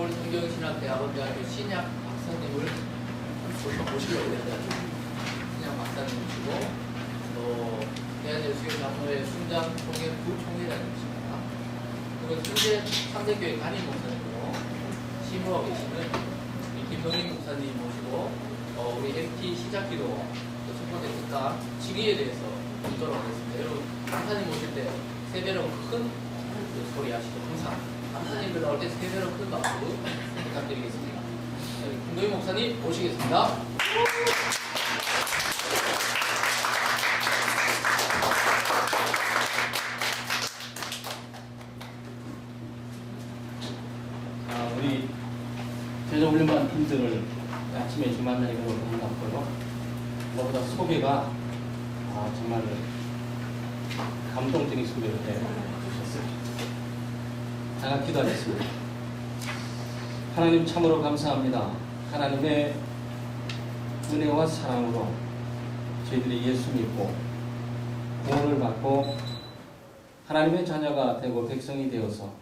서울성경신학대학원대학교 신약 박사님을 모시려고 합니다. 신약 박사님이시고 또 대한예수교장로회 순장 총회 부총회장님이십니다. 그리고 현재 3대교회 담임 목사님으로 심호하고 계시는 김동인 목사님 모시고 우리 MT 시작기도 첫 번째 특강 지리에 대해서 듣도록 하겠습니다. 여러분 강사님 모실 때 세 배로 큰 소리 하시죠. 항상 강사님들 나올 때 세 배로 큰 박수 부탁드리겠습니다. 김동인 목사님 모시겠습니다. 우리 제자훈련반 팀들을 아침에 지금 만나니까 너무 반갑고요. 무엇보다 소개가 정말 감동적인 소개를 해주셨어요. 제가 기도하겠습니다. 하나님 참으로 감사합니다. 하나님의 은혜와 사랑으로 저희들이 예수 믿고 구원을 받고 하나님의 자녀가 되고 백성이 되어서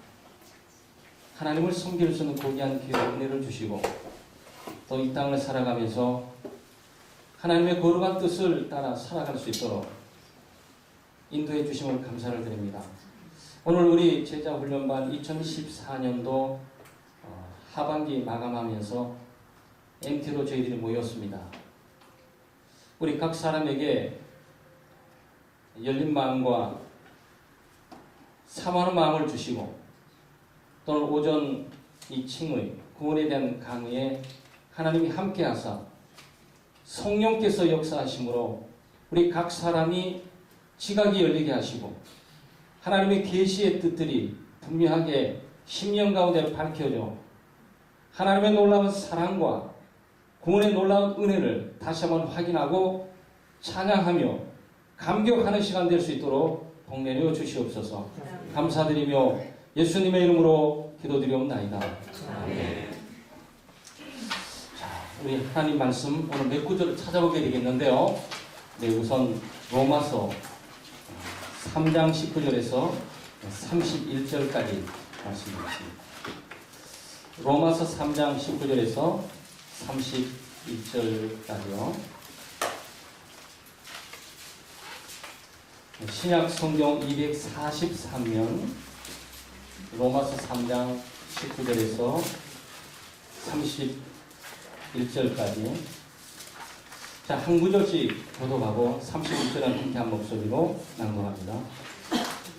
하나님을 섬길 수 있는 고귀한 기회와 은혜를 주시고 또 이 땅을 살아가면서 하나님의 거룩한 뜻을 따라 살아갈 수 있도록 인도해 주심을 감사를 드립니다. 오늘 우리 제자훈련반 2014년도 하반기 마감하면서 MT로 저희들이 모였습니다. 우리 각 사람에게 열린 마음과 사모하는 마음을 주시고 또는 오전 이 칭의, 구원에 대한 강의에 하나님이 함께 하사 성령께서 역사하심으로 우리 각 사람이 지각이 열리게 하시고 하나님의 계시의 뜻들이 분명하게 심령 가운데 밝혀져 하나님의 놀라운 사랑과 구원의 놀라운 은혜를 다시 한번 확인하고 찬양하며 감격하는 시간 될 수 있도록 복내려 주시옵소서. 감사드리며 예수님의 이름으로 기도드리옵나이다. 아멘. 자, 우리 하나님 말씀 오늘 몇 구절을 찾아보게 되겠는데요. 네, 우선 로마서 3장 19절에서 31절까지 말씀드리겠습니다. 로마서 3장 19절에서 31절까지요. 신약 성경 243면 로마서 3장 19절에서 31절까지 자, 한 구절씩 교독하고 31절은 함께 한 목소리로 낭독합니다.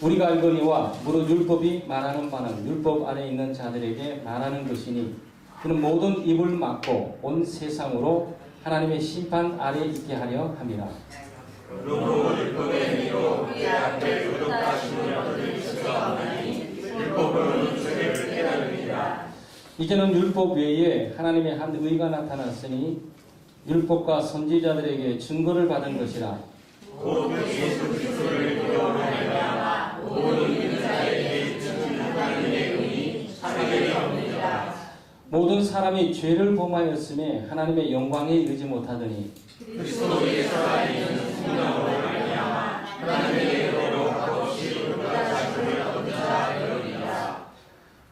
우리가 알거니와 무릇 율법이 말하는 바는 율법 아래 있는 자들에게 말하는 것이니 그는 모든 입을 막고 온 세상으로 하나님의 심판 아래 있게 하려 함이라. 그러므로 율법의 행위로 우리 앞에 의롭다심을 얻을 수가 없나니 율법으로는 죄를 깨달으리라. 이제는 율법 외에 하나님의 한 의가 나타났으니 율법과 선지자들에게 증거를 받은 것이라. 곧 예수 그리스도를 믿어 말미암아 모든 믿는 자에게 주는 하나님의 은이 차별이 없느니라. 모든 사람이 죄를 범하였음에 하나님의 영광에 이르지 못하더니 그리스도 예수 안에 있는 성령으로 말미암아 하나님에게로 값없이 의롭다심을 얻은 자 되리라.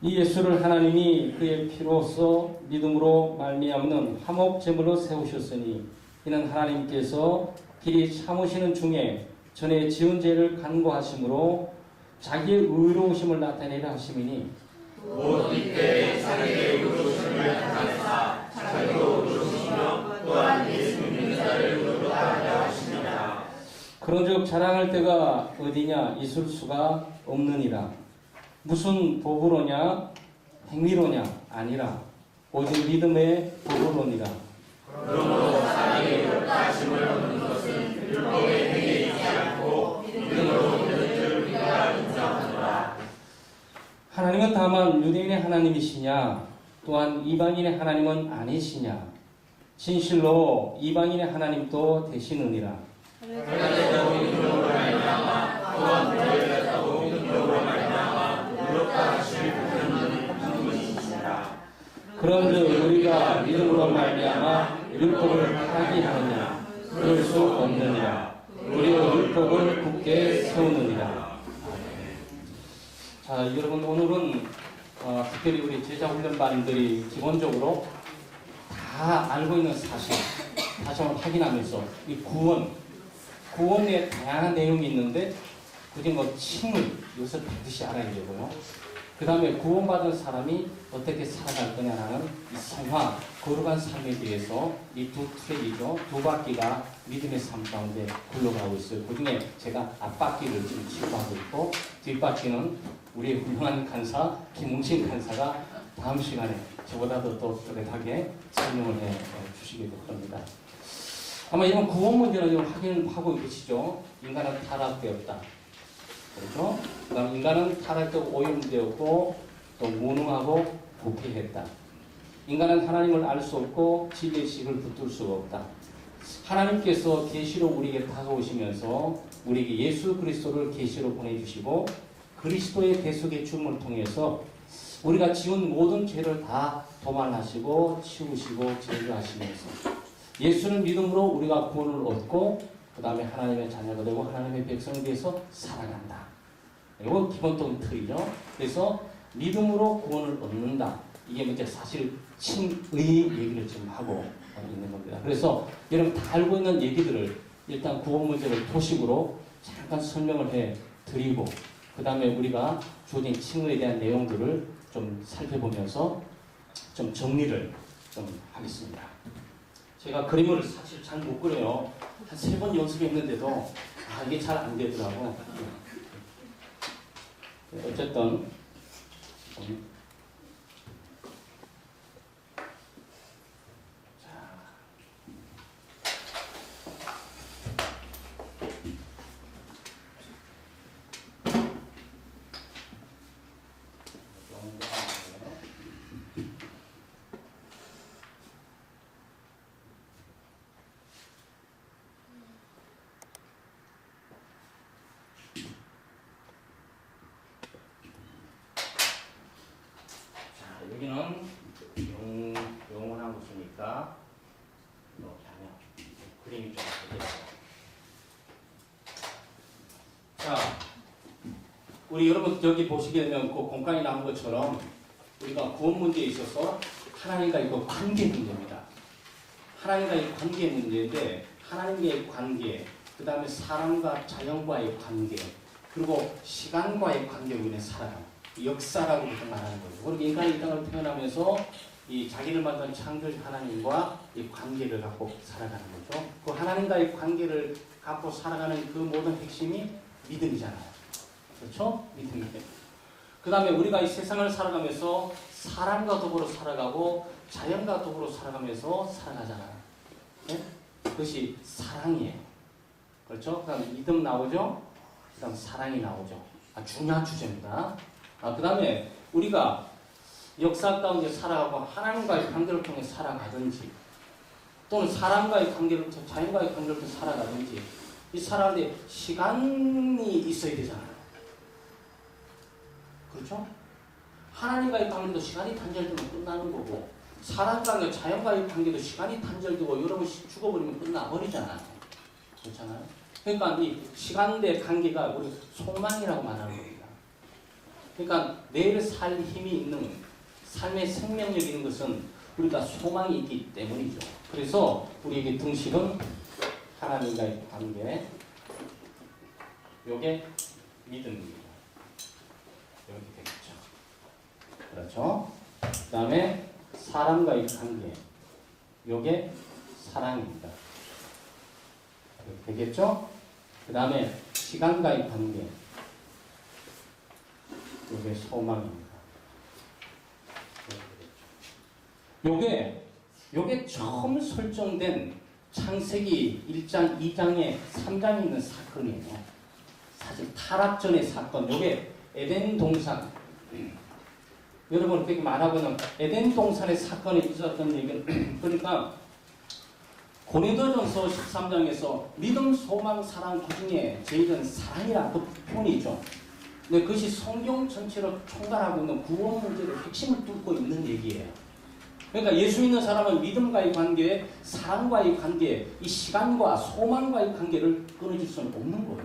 이 예수를 하나님이 그의 피로써 믿음으로 말미암는 화목 제물로 세우셨으니 이는 하나님께서 길이 참으시는 중에 전에 지은 죄를 간구하심으로 자기의 의로우심을 나타내려 하심이니 곧 이때 자기의 의로우심을 나타내사 자기도 의로우시며 또한 예수 믿는 자를 의롭다 하려 하시니라. 그런즉 자랑할 때가 어디냐 있을 수가 없느니라. 무슨 도구로냐 행위로냐 아니라 오직 믿음의 도구로니라. 그러므로 사람이 의롭다심을 얻는 것은 율법의 행위에 있지 않고 믿음으로 되는 줄 우리가 인정하노라. 하나님은 다만 유대인의 하나님이시냐 또한 이방인의 하나님은 아니시냐. 진실로 이방인의 하나님도 되시느니라. 하나님께서 믿음으로 말미암아 또한 너희를 가지고 믿음으로 말미암아 의롭다 하실 그분은 분이시니라. 그런즉 우리가 믿음으로 말미암아 율법을 파기하느냐 그럴 수 없느니라. 우리가 율법을 굳게 세우느니라. 자, 여러분 오늘은 특별히 우리 제자훈련반들이 기본적으로 다 알고 있는 사실, 다시 한번 확인하면서 이 구원에 다양한 내용이 있는데 그중 칭의, 이것을 반드시 알아야 되고요. 그 다음에 구원받은 사람이 어떻게 살아갈 거냐라는 이 성화, 거룩한 삶에 대해서 이 두 트랙이죠. 두 바퀴가 믿음의 삶 가운데 굴러가고 있어요. 그 중에 제가 앞바퀴를 지금 치료하고 있고, 뒷바퀴는 우리 훌륭한 간사, 김웅신 간사가 다음 시간에 저보다도 더 또렷하게 설명을 해 주시게 될 겁니다. 아마 이런 구원 문제는 좀 확인하고 계시죠? 인간은 타락되었다. 그렇죠? 그다음 인간은 타락되고 오염되었고 또 무능하고 부패했다. 인간은 하나님을 알 수 없고 진리의 식을 붙들 수가 없다. 하나님께서 계시로 우리에게 다가오시면서 우리에게 예수 그리스도를 계시로 보내주시고 그리스도의 대속의 죽음을 통해서 우리가 지은 모든 죄를 다 도말하시고 치우시고 제거하시면서 예수는 믿음으로 우리가 구원을 얻고 그 다음에 하나님의 자녀가 되고 하나님의 백성에 대해서 살아간다. 이거 기본적인 틀이죠. 그래서 믿음으로 구원을 얻는다. 이게 이제 사실 칭의 얘기를 지금 하고 있는 겁니다. 그래서 여러분 다 알고 있는 얘기들을 일단 구원 문제를 토식으로 잠깐 설명을 해 드리고 그 다음에 우리가 주어진 칭의에 대한 내용들을 좀 살펴보면서 좀 정리를 좀 하겠습니다. 제가 그림을 사실 잘 못 그려요. 한 3번 연습했는데도 이게 잘 안 되더라고. 어쨌든 여기는 영원한 곳이니까 이렇게 하면 그림이 좀 되겠죠. 자, 우리 여러분 여기 보시게 되면 그 공간이 나온 것처럼 우리가 구원 문제에 있어서 하나님과의 그 관계 문제입니다. 하나님과의 관계 문제인데 하나님과의 관계, 그 다음에 사람과 자연과의 관계, 그리고 시간과의 관계로 인해 살아가는 역사라고 말하는 거죠. 그리고 인간이 이 땅을 태어나면서 이 자기를 만든 창조주 하나님과 이 관계를 갖고 살아가는 거죠. 그 하나님과의 관계를 갖고 살아가는 그 모든 핵심이 믿음이잖아요. 그렇죠? 믿음이에요. 그 다음에 우리가 이 세상을 살아가면서 사람과 더불어 살아가고 자연과 더불어 살아가면서 살아가잖아요. 네? 그것이 사랑이에요. 그렇죠? 그 다음 믿음 나오죠? 그 다음 사랑이 나오죠. 중요한 주제입니다. 그 다음에 우리가 역사 가운데 살아가고 하나님과의 관계를 통해 살아가든지 또는 사람과의 관계를 통해 자연과의 관계를 통해 살아가든지 이 살아가는데 시간이 있어야 되잖아요. 그렇죠? 하나님과의 관계도 시간이 단절되면 끝나는 거고 사람과의 자연과의 관계도 시간이 단절되고 여러분 죽어버리면 끝나버리잖아요. 그렇잖아요? 그러니까 이 시간대 관계가 우리 소망이라고 말하는 겁니다. 그러니까 내일 살 힘이 있는 삶의 생명력이 있는 것은 우리가 소망이 있기 때문이죠. 그래서 우리에게 등식은 하나님과의 관계, 요게 믿음입니다. 이렇게 되겠죠. 그렇죠? 그 다음에 사람과의 관계, 요게 사랑입니다. 이렇게 되겠죠? 그 다음에 시간과의 관계, 요게 소망입니다. 요게 처음 설정된 창세기 1장, 2장에 3장에 있는 사건이에요. 사실 타락 전의 사건. 요게 에덴 동산. 여러분 그렇게 말하고 있는 에덴 동산의 사건에 있었던 얘기는 그러니까 고린도전서 13장에서 믿음, 소망, 사랑 그 중에 제일은 사랑이라는 그 표현이죠. 근데 그것이 성경 전체로 총괄하고 있는 구원 문제를 핵심을 뚫고 있는 얘기예요. 그러니까 예수 믿는 사람은 믿음과의 관계, 사랑과의 관계, 이 시간과 소망과의 관계를 끊어질 수는 없는 거예요.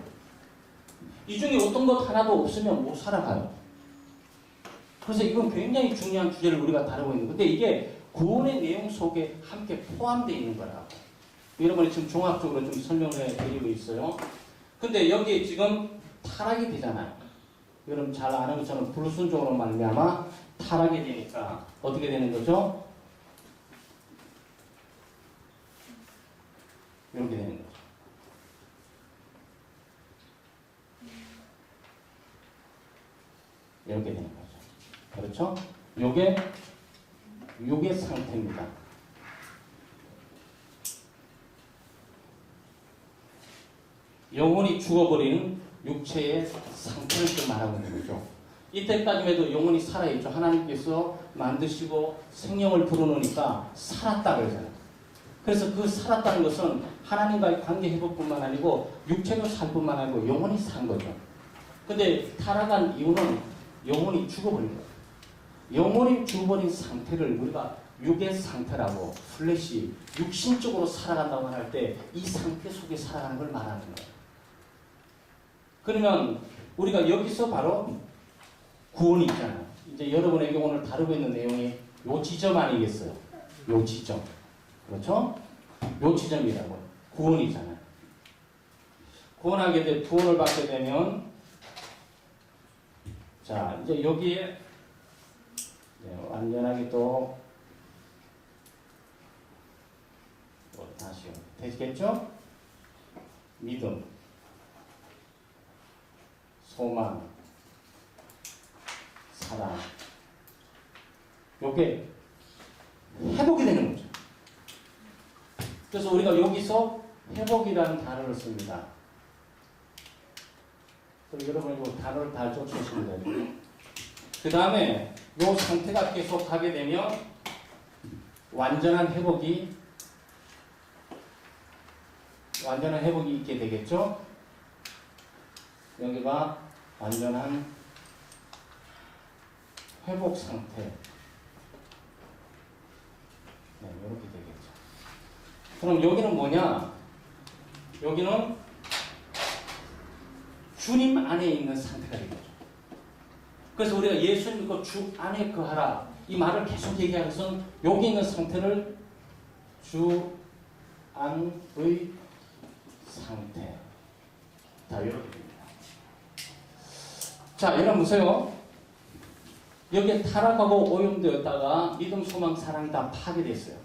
이 중에 어떤 것 하나도 없으면 못 살아가요. 그래서 이건 굉장히 중요한 주제를 우리가 다루고 있는 건데 이게 구원의 내용 속에 함께 포함되어 있는 거라고. 여러분이 지금 종합적으로 좀 설명해 드리고 있어요. 근데 여기에 지금 타락이 되잖아요. 여러분 잘 아는 것처럼 불순종으로 말미암아 타락이 되니까 어떻게 되는 거죠? 이렇게 되는 거죠. 이렇게 되는 거죠. 그렇죠? 요게 상태입니다. 영혼이 죽어버리는 육체의 상태를 좀 말하고 있는 거죠. 이때까지만 해도 영혼이 살아있죠. 하나님께서 만드시고 생명을 불어넣으니까 살았다 그러잖아요. 그래서 그 살았다는 것은 하나님과의 관계 회복뿐만 아니고 육체도 살 뿐만 아니고 영혼이 산 거죠. 근데 타락한 이유는 영혼이 죽어버린 거예요. 영혼이 죽어버린 상태를 우리가 육의 상태라고, 플래시, 육신적으로 살아간다고 할 때 이 상태 속에 살아가는 걸 말하는 거예요. 그러면 우리가 여기서 바로 구원이 있잖아요. 이제 여러분에게 오늘 다루고 있는 내용이 요 지점 아니겠어요? 요 지점. 그렇죠? 요 지점이라고. 구원이잖아요. 구원을 받게 되면 자, 이제 여기에 완전하게 또 다시요. 되시겠죠? 믿음, 소망, 사랑. 요게 회복이 되는 거죠. 그래서 우리가 여기서 회복이라는 단어를 씁니다. 그럼 여러분 이 단어를 다 쫓으시면 돼요. 그 다음에 이 상태가 계속 가게 되면 완전한 회복이 있게 되겠죠? 여기가 완전한 회복 상태. 네, 이렇게 되겠죠. 그럼 여기는 뭐냐? 여기는 주님 안에 있는 상태가 되겠죠. 그래서 우리가 예수 믿고 주 안에 거하라 이 말을 계속 얘기하는 것은 여기 있는 상태를 주 안의 상태. 자, 이렇게 됩니다. 자, 여러분 보세요. 여기에 타락하고 오염되었다가 믿음, 소망, 사랑이 다 파괴됐어요.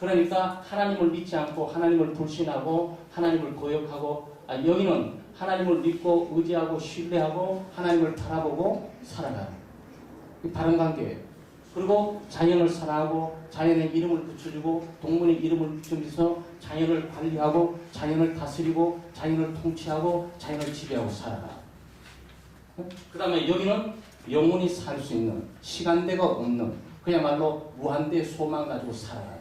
그러니까 하나님을 믿지 않고 하나님을 불신하고 하나님을 거역하고 여기는 하나님을 믿고 의지하고 신뢰하고 하나님을 바라보고 살아가는 이 바른 관계예요. 그리고 자연을 사랑하고 자연의 이름을 붙여주고 동물의 이름을 붙여주면서 자연을 관리하고 자연을 다스리고 자연을 통치하고 자연을 지배하고 살아가. 그 다음에 여기는 영원히 살 수 있는 시간대가 없는 그야말로 무한대의 소망 가지고 살아가요.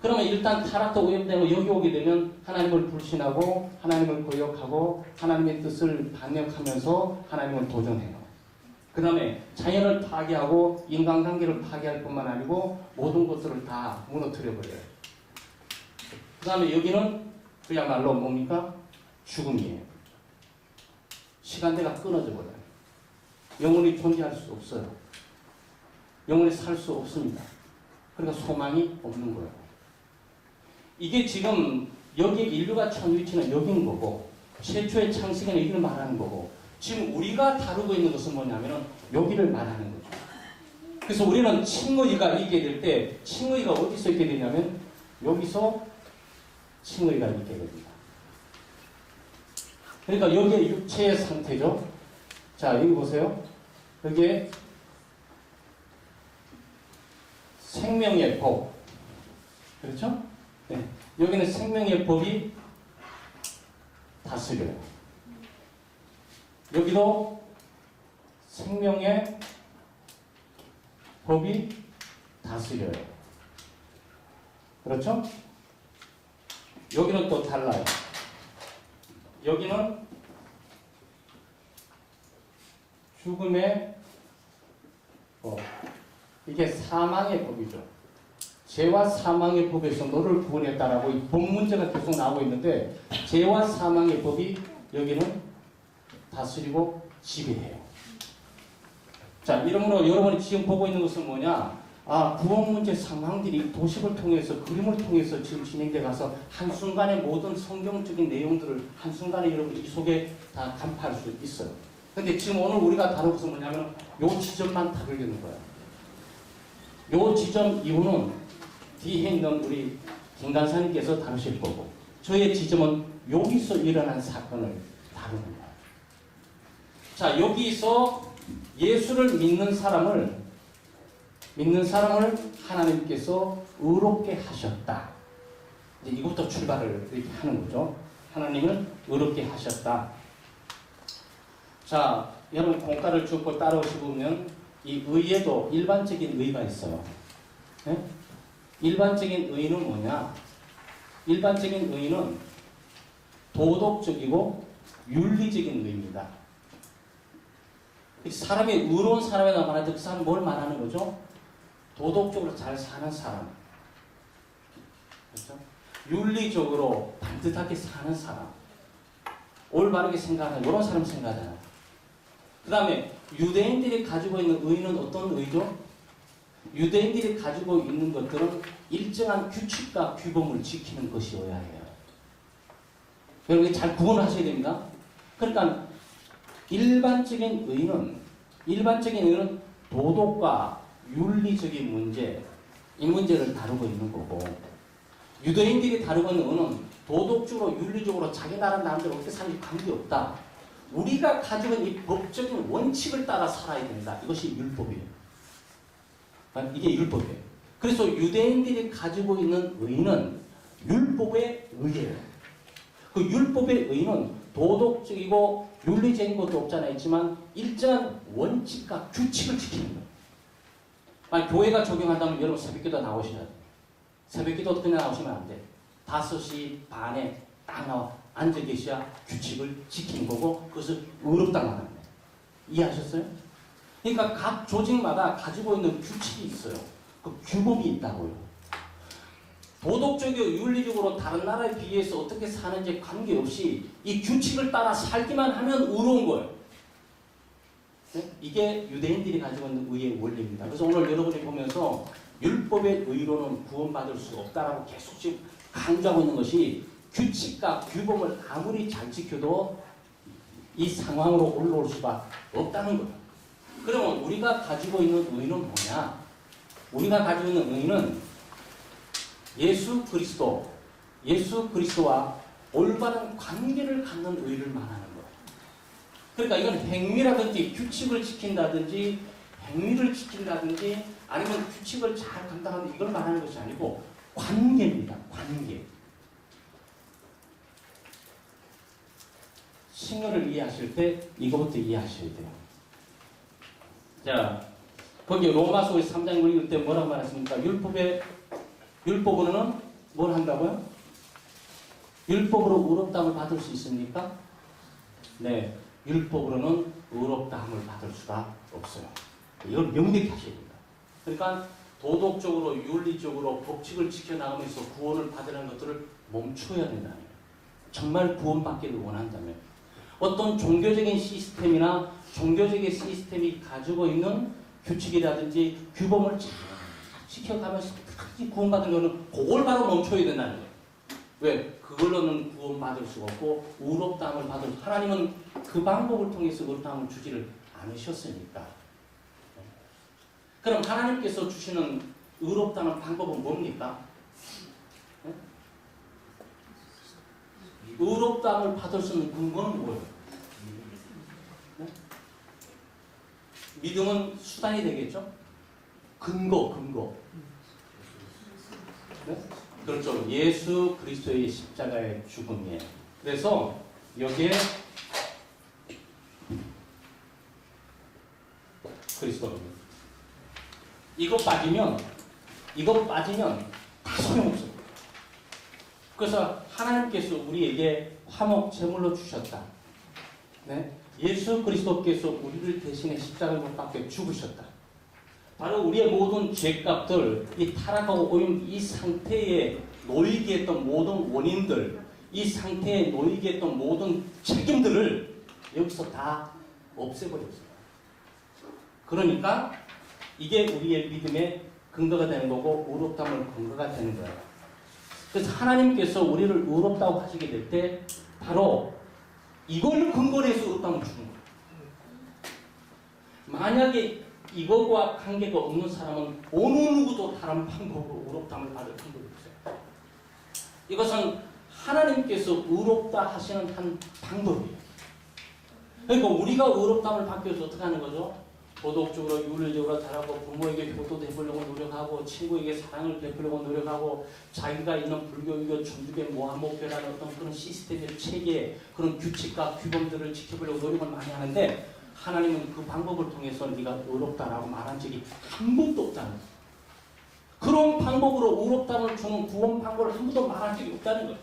그러면 일단 타락도 오염되고 여기 오게 되면 하나님을 불신하고 하나님을 거역하고 하나님의 뜻을 반역하면서 하나님을 도전해요. 그 다음에 자연을 파괴하고 인간관계를 파괴할 뿐만 아니고 모든 것들을 다 무너뜨려버려요. 그 다음에 여기는 그야말로 뭡니까? 죽음이에요. 시간대가 끊어져 버려요. 영혼이 존재할 수 없어요. 영혼이 살 수 없습니다. 그러니까 소망이 없는 거예요. 이게 지금 여기 인류가 처한 위치는 여기인 거고 최초의 창세기는 여기를 말하는 거고 지금 우리가 다루고 있는 것은 뭐냐면은 여기를 말하는 거죠. 그래서 우리는 칭의가 있게 될 때 칭의가 어디서 있게 되냐면 여기서 칭의가 있게 됩니다. 그러니까 여기에 육체의 상태죠. 자, 여기 보세요. 여기에 생명의 법. 그렇죠? 네. 여기는 생명의 법이 다스려요. 여기도 생명의 법이 다스려요. 그렇죠? 여기는 또 달라요. 여기는 죽음의 법. 이게 사망의 법이죠. 죄와 사망의 법에서 너를 구원했다라고 이 법 문제가 계속 나오고 있는데 죄와 사망의 법이 여기는 다스리고 지배해요. 자, 이러므로 여러분이 지금 보고 있는 것은 뭐냐? 구원 문제 상황들이 도식을 통해서, 그림을 통해서 지금 진행돼 가서 한순간에 모든 성경적인 내용들을 한순간에 여러분 이 속에 다 간파할 수 있어요. 근데 지금 오늘 우리가 다룰 것은 뭐냐면 요 지점만 다루려는 거예요. 요 지점 이후는 뒤에 있는 우리 김간사님께서 다루실 거고, 저의 지점은 여기서 일어난 사건을 다루는 거예요. 자, 여기서 예수를 믿는 사람을 하나님께서 의롭게 하셨다. 이제 이것부터 출발을 이렇게 하는 거죠. 하나님을 의롭게 하셨다. 자, 여러분 공과를 쭉 따라오시면 이 의에도 일반적인 의가 있어요. 네? 일반적인 의는 뭐냐? 일반적인 의는 도덕적이고 윤리적인 의입니다. 사람이 의로운 사람이라고 말할 때 그 사람은 뭘 말하는 거죠? 도덕적으로 잘 사는 사람. 그렇죠? 윤리적으로 반듯하게 사는 사람. 올바르게 생각하는 이런 사람 생각하잖아요. 그 다음에 유대인들이 가지고 있는 의는 어떤 의죠? 유대인들이 가지고 있는 것들은 일정한 규칙과 규범을 지키는 것이어야 해요. 여러분 잘 구분을 하셔야 됩니다. 그러니까 일반적인 의는 도덕과 윤리적인 문제, 이 문제를 다루고 있는 거고, 유대인들이 다루고 있는 의는 도덕적으로 윤리적으로 자기 나름대로 어떻게 사는지 관계없다. 우리가 가지고 있는 이 법적인 원칙을 따라 살아야 된다. 이것이 율법이에요. 이게 율법이에요. 그래서 유대인들이 가지고 있는 의는 율법의 의예요. 그 율법의 의는 도덕적이고 윤리적인 것도 없잖아 있지만 일정한 원칙과 규칙을 지키는 거예요. 만약 교회가 적용한다면 여러분 새벽기도 나오셔야 돼요. 새벽기도 그냥 나오시면 안 돼. 5시 반에 딱 나와 앉아 계셔야 규칙을 지키는 거고 그것을 의롭다 말하는 거예요. 이해하셨어요? 그러니까 각 조직마다 가지고 있는 규칙이 있어요. 그 규범이 있다고요. 도덕적이고 윤리적으로 다른 나라에 비해서 어떻게 사는지 관계없이 이 규칙을 따라 살기만 하면 의로운 거예요. 네? 이게 유대인들이 가지고 있는 의의 원리입니다. 그래서 오늘 여러분이 보면서 율법의 의로는 구원받을 수 없다라고 계속 지금 강조하고 있는 것이 규칙과 규범을 아무리 잘 지켜도 이 상황으로 올라올 수가 없다는 거예요. 그러면 우리가 가지고 있는 의는 뭐냐? 우리가 가지고 있는 의는 예수 그리스도와 올바른 관계를 갖는 의를 말하는 거예요. 그러니까 이건 행위라든지 규칙을 지킨다든지 행위를 지킨다든지 아니면 규칙을 잘 감당하는 이걸 말하는 것이 아니고 관계입니다. 관계. 신경을 이해하실 때 이거부터 이해하셔야 돼요. 자, 거기 로마서 3장 읽을 때 뭐라고 말했습니까? 율법으로는 뭘 한다고요? 율법으로 의롭다함을 받을 수 있습니까? 네, 율법으로는 의롭다함을 받을 수가 없어요. 이걸 명백히 하셔야 됩니다. 그러니까 도덕적으로 윤리적으로 법칙을 지켜나가면서 구원을 받으려는 것들을 멈춰야 된다는 거예요. 정말 구원받기를 원한다면 어떤 종교적인 시스템이나 종교적인 시스템이 가지고 있는 규칙이라든지 규범을 잘 지켜가면서 끝까지 구원받은 거는 그걸 바로 멈춰야 된다는 거예요. 왜? 그걸로는 구원받을 수가 없고 의롭다함을 받을 하나님은 그 방법을 통해서 의롭다함을 주지를 않으셨으니까. 그럼 하나님께서 주시는 의롭다는 방법은 뭡니까? 네? 의롭다함을 받을 수 있는 근거는 뭐예요? 네? 믿음은 수단이 되겠죠? 근거. 네? 그렇죠. 예수 그리스도의 십자가의 죽음이에요. 그래서 여기에 그리스도입니다. 이거 빠지면 다 소용없어요. 그래서 하나님께서 우리에게 화목 제물로 주셨다. 네? 예수 그리스도께서 우리를 대신해 십자가를 못 박혀 죽으셨다. 바로 우리의 모든 죄값들, 이 타락하고 오염 이 상태에 놓이게 했던 모든 원인들, 이 상태에 놓이게 했던 모든 책임들을 여기서 다 없애버렸어요. 그러니까 이게 우리의 믿음의 근거가 되는 거고 의롭다함의 근거가 되는 거예요. 그래서 하나님께서 우리를 의롭다고 하시게 될 때 바로 이걸 근거로 해서 의롭다함을 주는 거예요. 만약에 이것과 관계가 없는 사람은 어느 누구도 다른 방법으로 의롭다함을 받을 방법이 없어요. 이것은 하나님께서 의롭다 하시는 한 방법이에요. 그러니까 우리가 의롭다함을 받기 위해서 어떻게 하는 거죠? 도덕적으로 윤리적으로 잘하고 부모에게 효도 되보려고 노력하고 친구에게 사랑을 베풀려고 노력하고 자기가 있는 불교이고 천주교 모함목교라는 어떤 그런 시스템의 체계 그런 규칙과 규범들을 지켜보려고 노력을 많이 하는데 하나님은 그 방법을 통해서 네가 의롭다라고 말한 적이 한 번도 없다는 거예요. 그런 방법으로 의롭다함을 주는 구원 방법을 한 번도 말한 적이 없다는 거예요.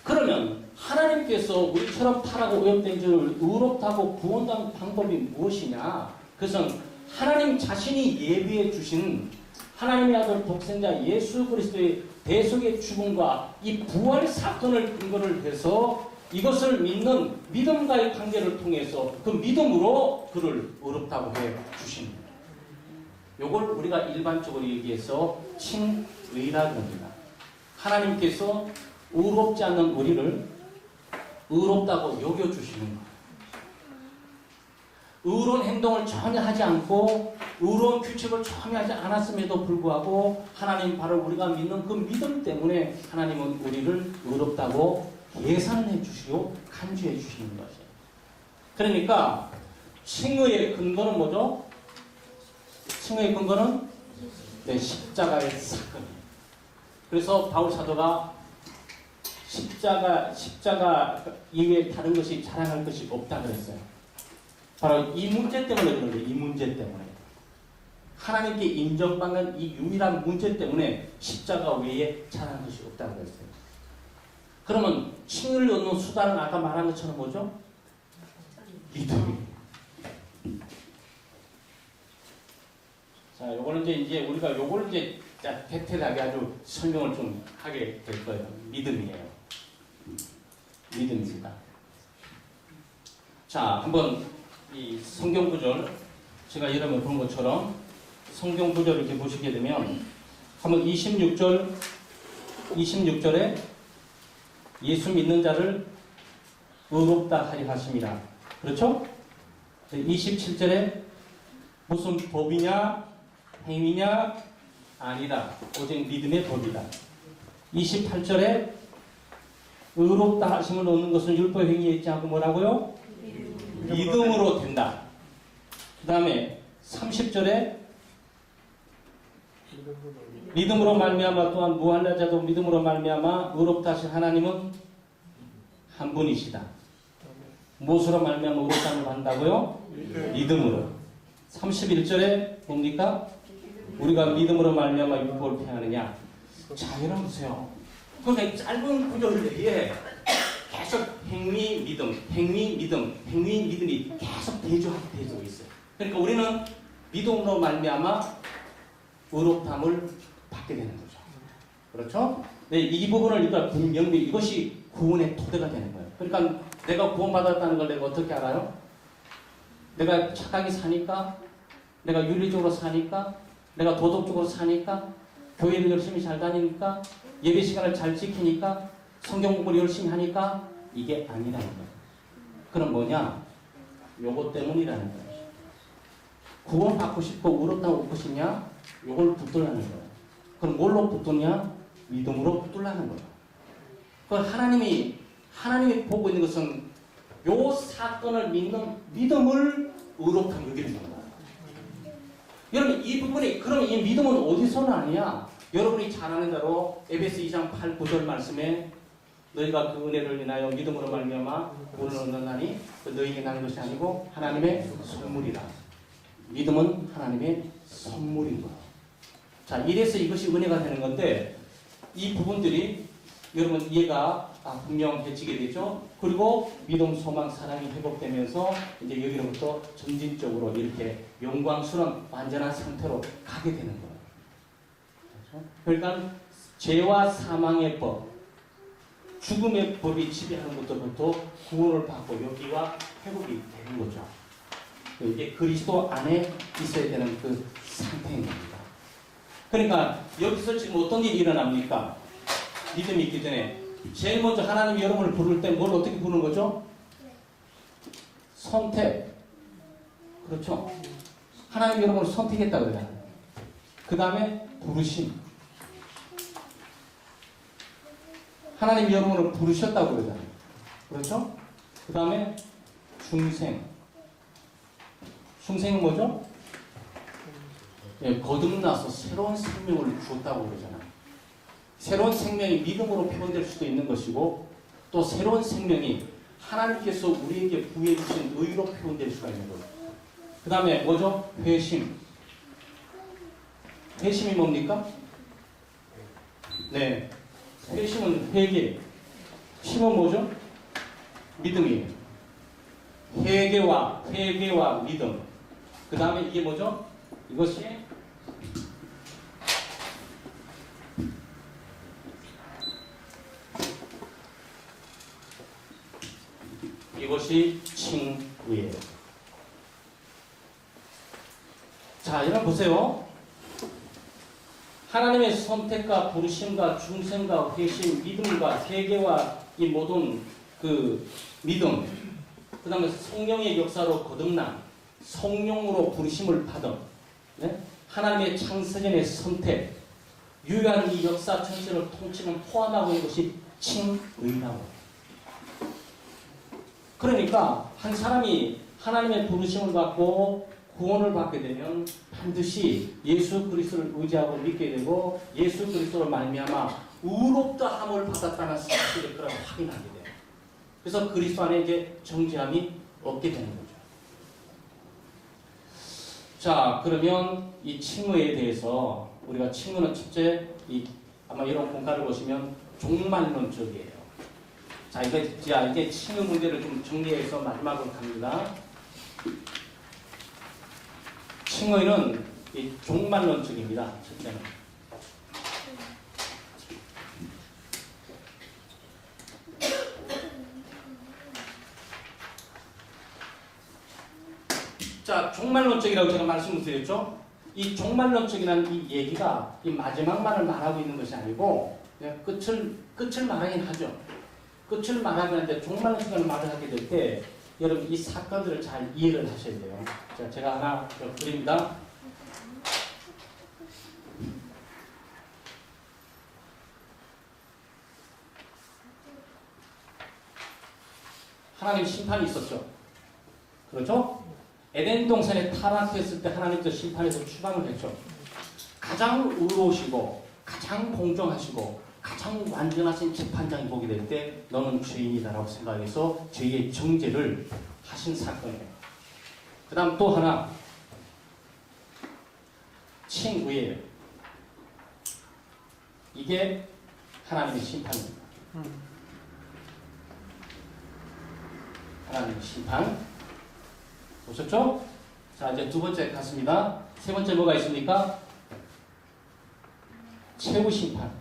그러면 하나님께서 우리처럼 타락하고 오염된 죄를 의롭다고 구원하는 방법이 무엇이냐? 그것은 하나님 자신이 예비해 주신 하나님의 아들 독생자 예수 그리스도의 대속의 죽음과 이 부활 사건을 근거를 해서 이것을 믿는 믿음과의 관계를 통해서 그 믿음으로 그를 의롭다고 해 주십니다. 이걸 우리가 일반적으로 얘기해서 칭의라 그럽니다. 하나님께서 의롭지 않는 우리를 의롭다고 여겨주시는 거예요. 의로운 행동을 전혀 하지 않고 의로운 규칙을 전혀 하지 않았음에도 불구하고 하나님 바로 우리가 믿는 그 믿음 때문에 하나님은 우리를 의롭다고 예산해 주시고 간주해 주시는 것이에요. 그러니까 칭의의 근거는 뭐죠? 칭의의 근거는 십자가의 사건이에요. 그래서 바울 사도가 십자가 이외에 다른 것이 자랑할 것이 없다 그랬어요. 바로 이 문제 때문에 그런 거예요. 이 문제 때문에. 하나님께 인정받는 이 유일한 문제 때문에 십자가 외에 자랑할 것이 없다 그랬어요. 그러면 칭의를 얻는 수단은 아까 말한 것처럼 뭐죠? 믿음이에요. 자, 요거는 이제 우리가 요걸 이제 디테일하게 아주 설명을 좀 하게 될 거예요. 믿음이에요. 믿음입니다. 자, 한번 이 성경 구절 제가 여러분 본 것처럼 성경 구절을 이렇게 보시게 되면 한번 26절에 예수 믿는 자를 의롭다 하리 하십니다. 그렇죠? 27절에 무슨 법이냐 행위냐 아니다. 오직 믿음의 법이다. 28절에 의롭다 하심을 얻는 것은 율법 행위에 있지 않고 뭐라고요? 믿음으로 된다. 그 다음에 30절에 믿음으로 말미암아 또한 무한한 자도 믿음으로 말미암아 의롭다 하신 하나님은 한 분이시다. 무엇으로 말미암아 의롭다함을 받는다고요? 믿음으로. 31절에 뭡니까? 우리가 믿음으로 말미암아 율법을 폐하느냐. 자, 여러분 보세요. 그러니까 짧은 구절 내에 계속 행위, 믿음, 행위, 믿음, 행위, 믿음이 계속 대조하고 있어요. 그러니까 우리는 믿음으로 말미암아 의롭다함을 받게 되는 거죠. 그렇죠? 네, 이 부분을 일단 분명히 이것이 구원의 토대가 되는 거예요. 그러니까 내가 구원받았다는 걸 내가 어떻게 알아요? 내가 착하게 사니까, 내가 윤리적으로 사니까, 내가 도덕적으로 사니까, 교회를 열심히 잘 다니니까, 예배 시간을 잘 지키니까, 성경 공부를 열심히 하니까 이게 아니라는 거예요. 그럼 뭐냐? 요것 때문이라는 거예요. 구원 받고 싶고 의롭다고 얻고 싶냐? 요걸 붙들라는 거예요. 그럼 뭘로 붙드냐? 믿음으로 붙들라는 거예요. 그 하나님이 보고 있는 것은 요 사건을 믿는 믿음을 의롭다고 여겨주는 거예요. 여러분 이 부분이 그럼 이 믿음은 어디서 나냐? 여러분이 잘 아는 대로 에베소 2장 8, 9절 말씀에 너희가 그 은혜를 인하여 믿음으로 말미암아 구원을 얻는다니 너희에게 나는 것이 아니고 하나님의 선물이라. 믿음은 하나님의 선물인 거예요. 자, 이래서 이것이 은혜가 되는 건데 이 부분들이 여러분 이해가 분명해지게 되죠. 그리고 믿음, 소망, 사랑이 회복되면서 이제 여기로부터 점진적으로 이렇게 영광스러운 완전한 상태로 가게 되는 거예요. 그렇죠? 그러니까 죄와 사망의 법, 죽음의 법이 지배하는 것들부터 구원을 받고 여기와 회복이 되는 거죠. 이게 그리스도 안에 있어야 되는 그 상태인 겁니다. 그러니까 여기서 지금 어떤 일이 일어납니까? 믿음이 있기 전에 제일 먼저 하나님이 여러분을 부를 때 뭘 어떻게 부르는 거죠? 선택. 그렇죠? 하나님이 여러분을 선택했다고 그러잖아요. 그 다음에 부르심. 하나님이 여러분을 부르셨다고 그러잖아요. 그렇죠? 그 다음에 중생. 중생은 뭐죠? 예, 거듭나서 새로운 생명을 주었다고 그러잖아요. 새로운 생명이 믿음으로 표현될 수도 있는 것이고 또 새로운 생명이 하나님께서 우리에게 부여해 주신 의로 표현될 수가 있는 거예요. 그 다음에 뭐죠? 회심. 회심이 뭡니까? 네. 회심은 회개. 심은 뭐죠? 믿음이에요. 회개와 믿음. 그 다음에 이게 뭐죠? 이것이 칭의예요. 자, 여러분 보세요. 하나님의 선택과 부르심과 중생과 회심, 믿음과 회개와 이 모든 그 믿음, 그 다음에 성령의 역사로 거듭남, 성령으로 부르심을 받은, 네? 하나님의 창세전의 선택, 유효한 이 역사 전체를 통째로 포함하고 있는 것이 칭의라고. 그러니까 한 사람이 하나님의 부르심을 받고 구원을 받게 되면 반드시 예수 그리스도를 의지하고 믿게 되고 예수 그리스도로 말미암아 의롭다함을 받았다는 사실을 그럼 확인하게 돼요. 그래서 그리스도 안에 이제 정죄함이 없게 되는 거죠. 자, 그러면 이 칭의에 대해서 우리가 칭의는 첫째 아마 이런 공과를 보시면 종말론적이에요. 자, 이제 칭의 문제를 좀 정리해서 마지막으로 갑니다. 칭의는 이 종말론적입니다. 첫째는. 자, 종말론적이라고 제가 말씀을 드렸죠. 이 종말론적이라는 이 얘기가 이 마지막만을 말하고 있는 것이 아니고 끝을 말하긴 하죠. 끝을 말하긴 하는데 종말론적인 말을 하게 될 때 여러분 이 사건들을 잘 이해를 하셔야 돼요. 자, 제가 하나 그립니다. 하나님 심판이 있었죠. 그렇죠? 에덴 동산에 타락했을 때 하나님께서 심판에서 추방을 했죠. 가장 의로우시고 가장 공정하시고 가장 완전하신 재판장이 보게 될 때 너는 죄인이다라고 생각해서 죄의 정죄를 하신 사건이에요. 그 다음 또 하나 칭의예요. 이게 하나님의 심판입니다. 하나님의 심판 보셨죠? 자, 이제 두 번째 갔습니다. 세 번째 뭐가 있습니까? 최후 심판.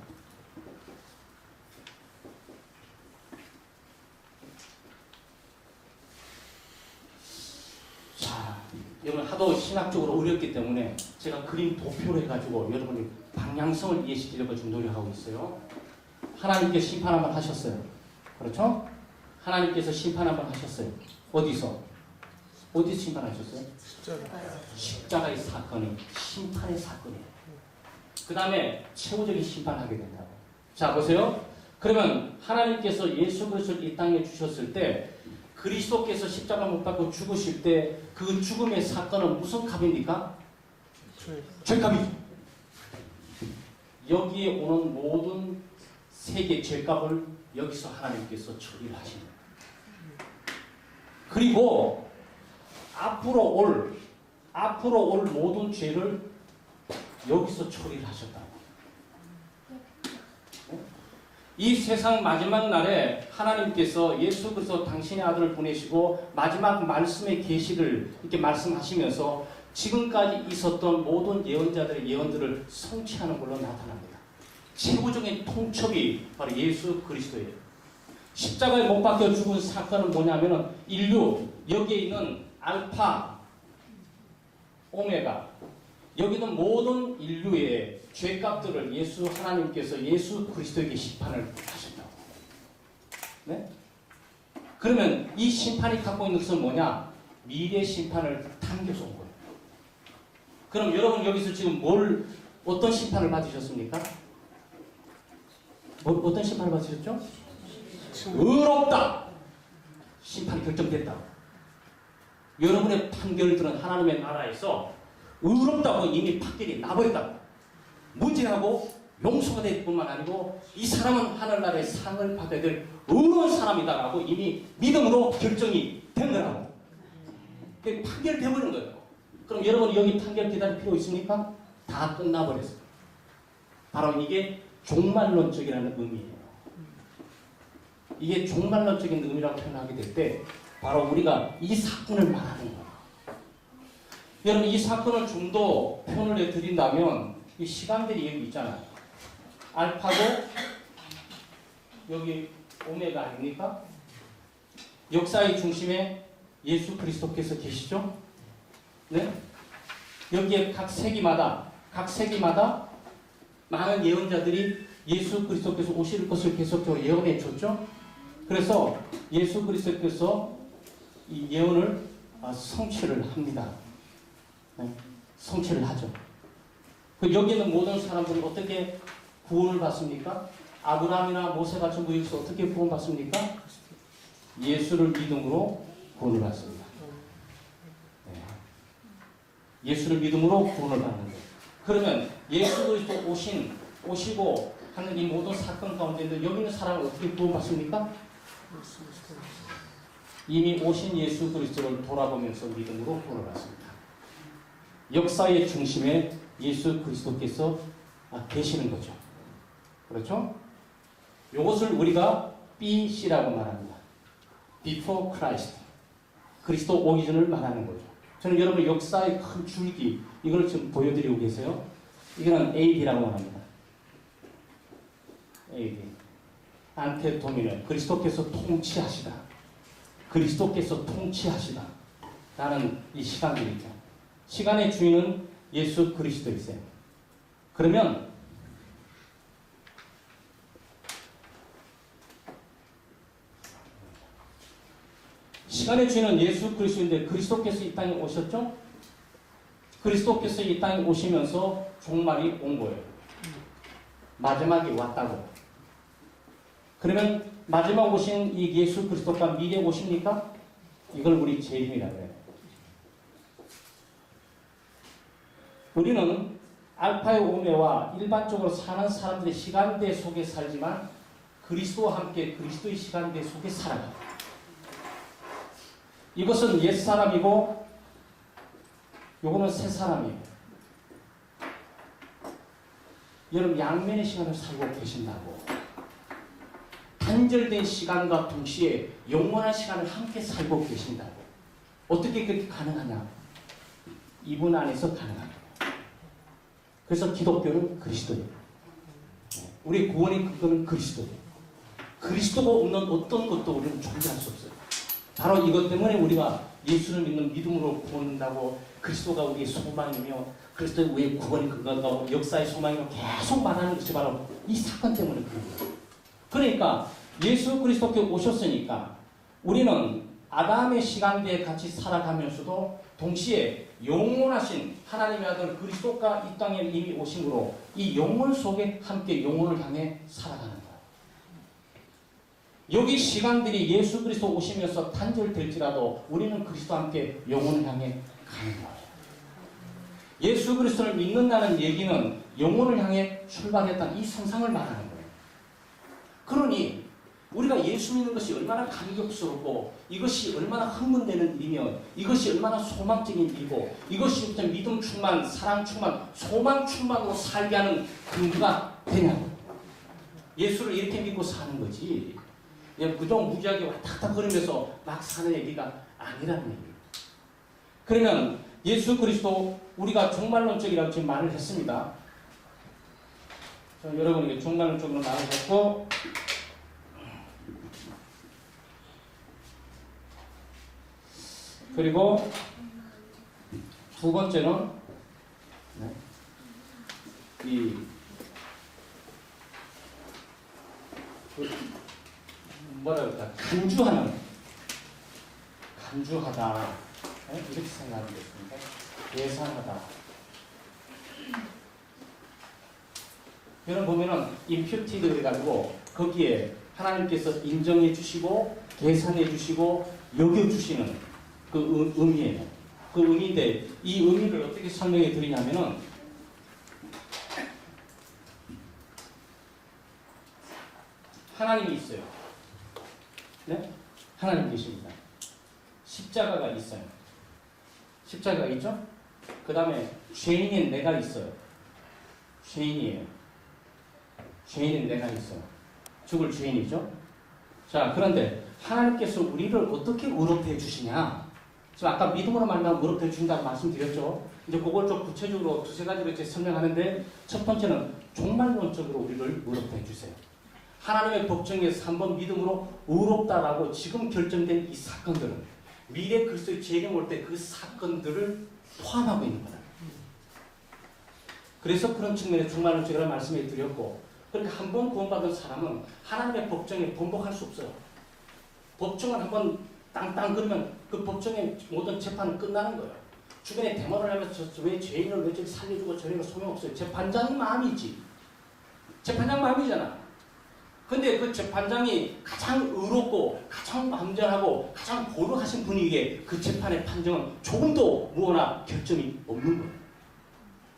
자, 여러분 하도 신학적으로 어렵기 때문에 제가 그림 도표를 해가지고 여러분이 방향성을 이해시키려고 지금 노력하고 있어요. 하나님께서 심판 한번 하셨어요. 그렇죠? 하나님께서 심판 한번 하셨어요. 어디서 심판하셨어요? 십자가의 사건이 심판의 사건이에요. 그 다음에 최후적인 심판하게 된다고. 자, 보세요. 그러면 하나님께서 예수 그리스도를 이 땅에 주셨을 때 그리스도께서 십자가 못 박고 죽으실 때 그 죽음의 사건은 무슨 값입니까? 죄값이죠. 여기에 오는 모든 세계 죄값을 여기서 하나님께서 처리를 하십니다. 그리고 앞으로 올 모든 죄를 여기서 처리를 하셨다고. 이 세상 마지막 날에 하나님께서 예수 그리스도 당신의 아들을 보내시고 마지막 말씀의 계시를 이렇게 말씀하시면서 지금까지 있었던 모든 예언자들의 예언들을 성취하는 걸로 나타납니다. 최후적인 통첩이 바로 예수 그리스도예요. 십자가에 못 박혀 죽은 사건은 뭐냐면은 인류 여기에 있는 알파, 오메가. 여기는 모든 인류의 죄값들을 예수 하나님께서 예수 그리스도에게 심판을 하신다고. 네? 그러면 이 심판이 갖고 있는 것은 뭐냐? 미래 심판을 당겨서 온 거예요. 그럼 여러분 여기서 지금 어떤 심판을 받으셨습니까? 어떤 심판을 받으셨죠? 의롭다! 심판이 결정됐다. 여러분의 판결들은 하나님의 나라에서 의롭다고 이미 판결이 나버렸다. 무죄하고 용서가 될 뿐만 아니고 이 사람은 하늘나라의 상을 받아야 될 의로운 사람이다라고 이미 믿음으로 결정이 된 거라고. 판결되어버린 거예요. 그럼 여러분 여기 판결 기다릴 필요 있습니까? 다 끝나버렸어요. 바로 이게 종말론적이라는 의미예요. 이게 종말론적인 의미라고 표현하게 될 때 바로 우리가 이 사건을 말하는 거예요. 여러분 이 사건을 좀 더 표현을 해드린다면 이 시간들이 여기 있잖아요. 알파고 여기 오메가 아닙니까? 역사의 중심에 예수 그리스도께서 계시죠? 네? 여기에 각 세기마다 많은 예언자들이 예수 그리스도께서 오실 것을 계속적으로 예언해 줬죠? 그래서 예수 그리스도께서 이 예언을 성취를 합니다. 네? 성취를 하죠. 여기 있는 모든 사람들은 어떻게 구원을 받습니까? 아브라함이나 모세 같은 분에서 어떻게 구원받습니까? 예수를 믿음으로 구원을 받습니다. 네. 예수를 믿음으로 구원을 받는 거예요. 그러면 예수 그리스도 오시고 하는 이 모든 사건 가운데 여기 있는 사람은 어떻게 구원받습니까? 이미 오신 예수 그리스도를 돌아보면서 믿음으로 구원을 받습니다. 역사의 중심에 예수 그리스도께서 계시는 거죠. 그렇죠? 이것을 우리가 BC라고 말합니다. Before Christ. 그리스도 오기 전을 말하는 거죠. 저는 여러분 역사의 큰 줄기 이걸 지금 보여드리고 계세요. 이거는 AD라고 말합니다. AD. 안테 도미네. 그리스도께서 통치하시다. 그리스도께서 통치하시다. 라는 이 시간들이죠. 시간의 주인은 예수 그리스도이세요. 그러면 시간의 주인은 예수 그리스도인데 그리스도께서 이 땅에 오셨죠? 그리스도께서 이 땅에 오시면서 종말이 온 거예요. 마지막이 왔다고. 그러면 마지막 오신 이 예수 그리스도가 미래 오십니까? 이걸 우리 재림이라고 해요. 우리는 알파의 오메와 일반적으로 사는 사람들의 시간대 속에 살지만 그리스도와 함께 그리스도의 시간대 속에 살아갑니다. 이것은 옛사람이고 요거는 새사람이에요. 여러분 양면의 시간을 살고 계신다고. 단절된 시간과 동시에 영원한 시간을 함께 살고 계신다고. 어떻게 그렇게 가능하냐? 이분 안에서 가능합니다. 그래서 기독교는 그리스도예요. 우리 구원의 근거는 그리스도예요. 그리스도가 없는 어떤 것도 우리는 존재할 수 없어요. 바로 이것 때문에 우리가 예수를 믿는 믿음으로 구원한다고 그리스도가 우리의 소망이며 그리스도의 우리의 구원의 근거가 역사의 소망이며 계속 말하는 것이 바로 이 사건 때문에 그런 거예요. 그러니까 예수 그리스도께 오셨으니까 우리는 아담의 시간대에 같이 살아가면서도 동시에 영원하신 하나님의 아들 그리스도가 이 땅에 이미 오심으로 이 영혼 속에 함께 영혼을 향해 살아가는 거예요. 여기 시간들이 예수 그리스도 오시면서 단절될지라도 우리는 그리스도와 함께 영혼을 향해 가는 거예요. 예수 그리스도를 믿는다는 얘기는 영혼을 향해 출발했다는 이 선상을 말하는 거예요. 그러니 우리가 예수 믿는 것이 얼마나 감격스럽고 이것이 얼마나 흥분되는 일이며 이것이 얼마나 소망적인 일이고 이것이 믿음 충만, 사랑 충만, 소망 충만으로 살게 하는 근거가 되냐고. 예수를 이렇게 믿고 사는 거지. 그냥 그동 무지하게 왔다 갔다 거리면서 막 사는 얘기가 아니라는 얘기예요. 그러면 예수 그리스도 우리가 종말론적이라고 지금 말을 했습니다. 여러분에게 종말론적으로 말을 했고 그리고 두 번째는 네, 이 뭐라 그럴까 간주하다 네? 이렇게 생각하면 되겠습니다. 계산하다. 여러분 보면은 imputed 그래가지고 거기에 하나님께서 인정해 주시고 계산해 주시고 여겨 주시는 그 의미예요. 그 의미인데 이 의미를 어떻게 설명해 드리냐면은 하나님이 있어요. 네? 하나님 계십니다. 십자가가 있어요. 십자가가 있죠? 그 다음에 죄인인 내가 있어요. 죄인이에요. 죄인인 내가 있어요. 죽을 죄인이죠? 자, 그런데 하나님께서 우리를 어떻게 의롭해 주시냐? 지금 아까 믿음으로 말하면 의롭해 주신다고 말씀드렸죠? 이제 그걸 좀 구체적으로 두세 가지로 이제 설명하는데 첫 번째는 종말론적으로 우리를 의롭해 주세요. 하나님의 법정에서 한번 믿음으로 의롭다라고 지금 결정된 이 사건들은 미래 그리스도의 재림 올 때 그 사건들을 포함하고 있는 거다. 그래서 그런 측면에 종말론적이라고 말씀해 드렸고, 그러니까 한 번 구원받은 사람은 하나님의 법정에 번복할 수 없어요. 법정을 한번 땅땅 그러면 그 법정의 모든 재판은 끝나는 거예요. 주변에 대모를 하면서 왜 죄인을 왜 저기 살려주고 저리가 소용없어요. 재판장 마음이지. 재판장 마음이잖아. 근데 그 재판장이 가장 의롭고 가장 완전하고 가장 고르하신 분에게 그 재판의 판정은 조금도 무엇나 결정이 없는 거예요.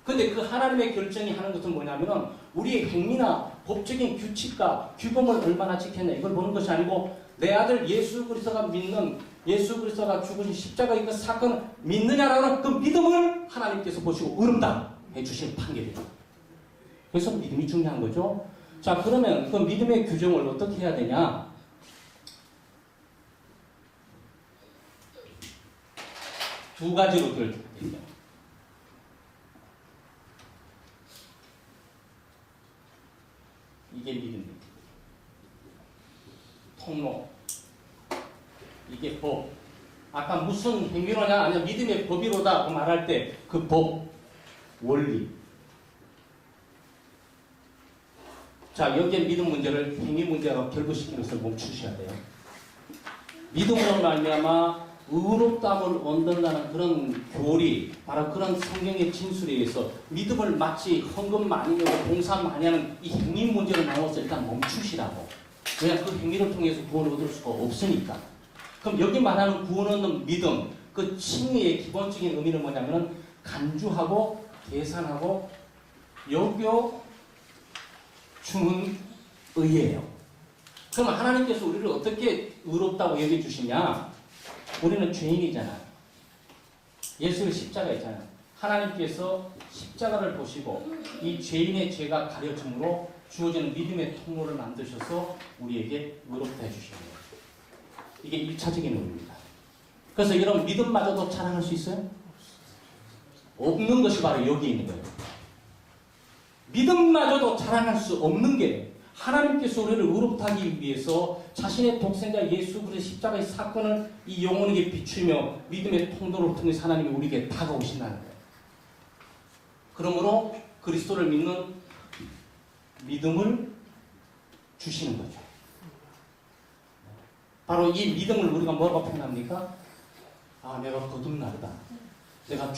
근데 그 하나님의 결정이 하는 것은 뭐냐면은 우리의 행위나 법적인 규칙과 규범을 얼마나 지켰냐 이걸 보는 것이 아니고 내 아들 예수 그리스도가 믿는 예수 그리스도가 죽으신 십자가의 그 사건을 믿느냐라는 그 믿음을 하나님께서 보시고 의롭다 해주신 판결이죠. 그래서 믿음이 중요한 거죠. 자, 그러면 그 믿음의 규정을 어떻게 해야 되냐? 두 가지로 드릴게요. 이게 믿음입니다. 통로. 이게 법. 아까 무슨 행위로냐? 아니면 믿음의 법이로다 말할 때 그 법, 원리. 자, 여기에 믿음 문제를 행위 문제로 결부시키는 것을 멈추셔야 돼요. 믿음으로 말미암아 의롭다함을 얻는다는 그런 교리, 바로 그런 성경의 진술에 의해서 믿음을 마치 헌금 많이 내고 봉사 많이 하는 이 행위 문제를 나눠서 일단 멈추시라고. 왜냐, 그 행위를 통해서 구원을 얻을 수가 없으니까. 그럼 여기 말하는 구원 얻는 믿음, 그 칭의의 기본적인 의미는 뭐냐면 간주하고 계산하고 여겨 주는 의예요. 그럼 하나님께서 우리를 어떻게 의롭다고 여겨주시냐? 우리는 죄인이잖아요. 예수의 십자가 있잖아요. 하나님께서 십자가를 보시고 이 죄인의 죄가 가려짐으로 주어지는 믿음의 통로를 만드셔서 우리에게 의롭다 해주시는 거예요. 이게 1차적인 의미입니다. 그래서 이런 믿음마저도 자랑할 수 있어요? 없는 것이 바로 여기 있는 거예요. 믿음마저도 자랑할 수 없는 게 하나님께서 우리를 의롭다 하기 위해서 자신의 독생자 예수 그리스도의 십자가의 사건을 이 영혼에게 비추며 믿음의 통로를 통해서 하나님이 우리에게 다가오신다는 거예요. 그러므로 그리스도를 믿는 믿음을 주시는 거죠. 바로 이 믿음을 우리가 뭐라고 표현합니까? 아, 내가 거듭났다. 내가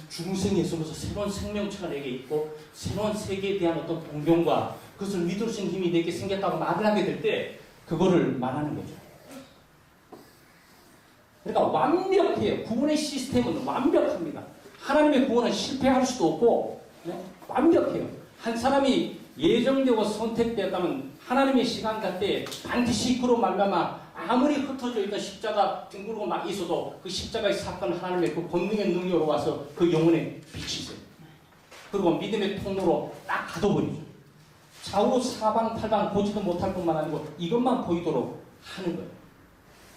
중생에 있으면서 새로운 생명체가 내게 있고 새로운 세계에 대한 어떤 동경과 그것을 믿을 수 있는 힘이 내게 생겼다고 말을 하게 될 때 그거를 말하는 거죠. 그러니까 완벽해요. 구원의 시스템은 완벽합니다. 하나님의 구원은 실패할 수도 없고 네? 완벽해요. 한 사람이 예정되고 선택되었다면 하나님의 시간 갈 때 반드시 그로 말미암아 아무리 흩어져 있던 십자가 둥그르고 막 있어도 그 십자가의 사건 하나님의 그 권능의 능력으로 와서 그 영혼에 비치세요. 그리고 믿음의 통로로 딱 가둬버리죠. 좌우 사방 팔방 보지도 못할 뿐만 아니고 이것만 보이도록 하는 거예요.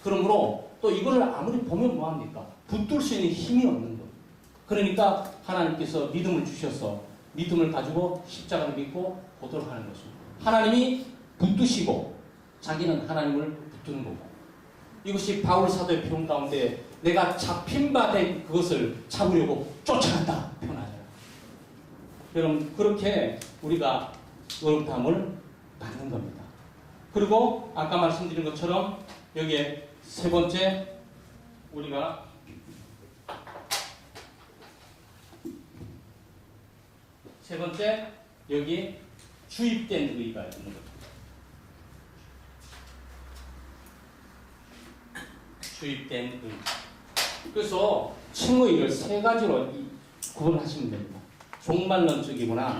그러므로 또 이거를 아무리 보면 뭐합니까? 붙들 수 있는 힘이 없는 거예요. 그러니까 하나님께서 믿음을 주셔서 믿음을 가지고 십자가를 믿고 보도록 하는 것입니다. 하나님이 붙드시고 자기는 하나님을 붙드는 거고 이것이 바울 사도의 표현 가운데 내가 잡힌 바 된 그것을 잡으려고 쫓아간다 표현하잖아요. 여러분 그렇게 우리가 의롭다함을 받는 겁니다. 그리고 아까 말씀드린 것처럼 여기에 세 번째 우리가 여기 주입된 의가 있는 거죠. 주입된 의. 그래서 칭의를 세 가지로 구분하시면 됩니다. 종말론적이구나.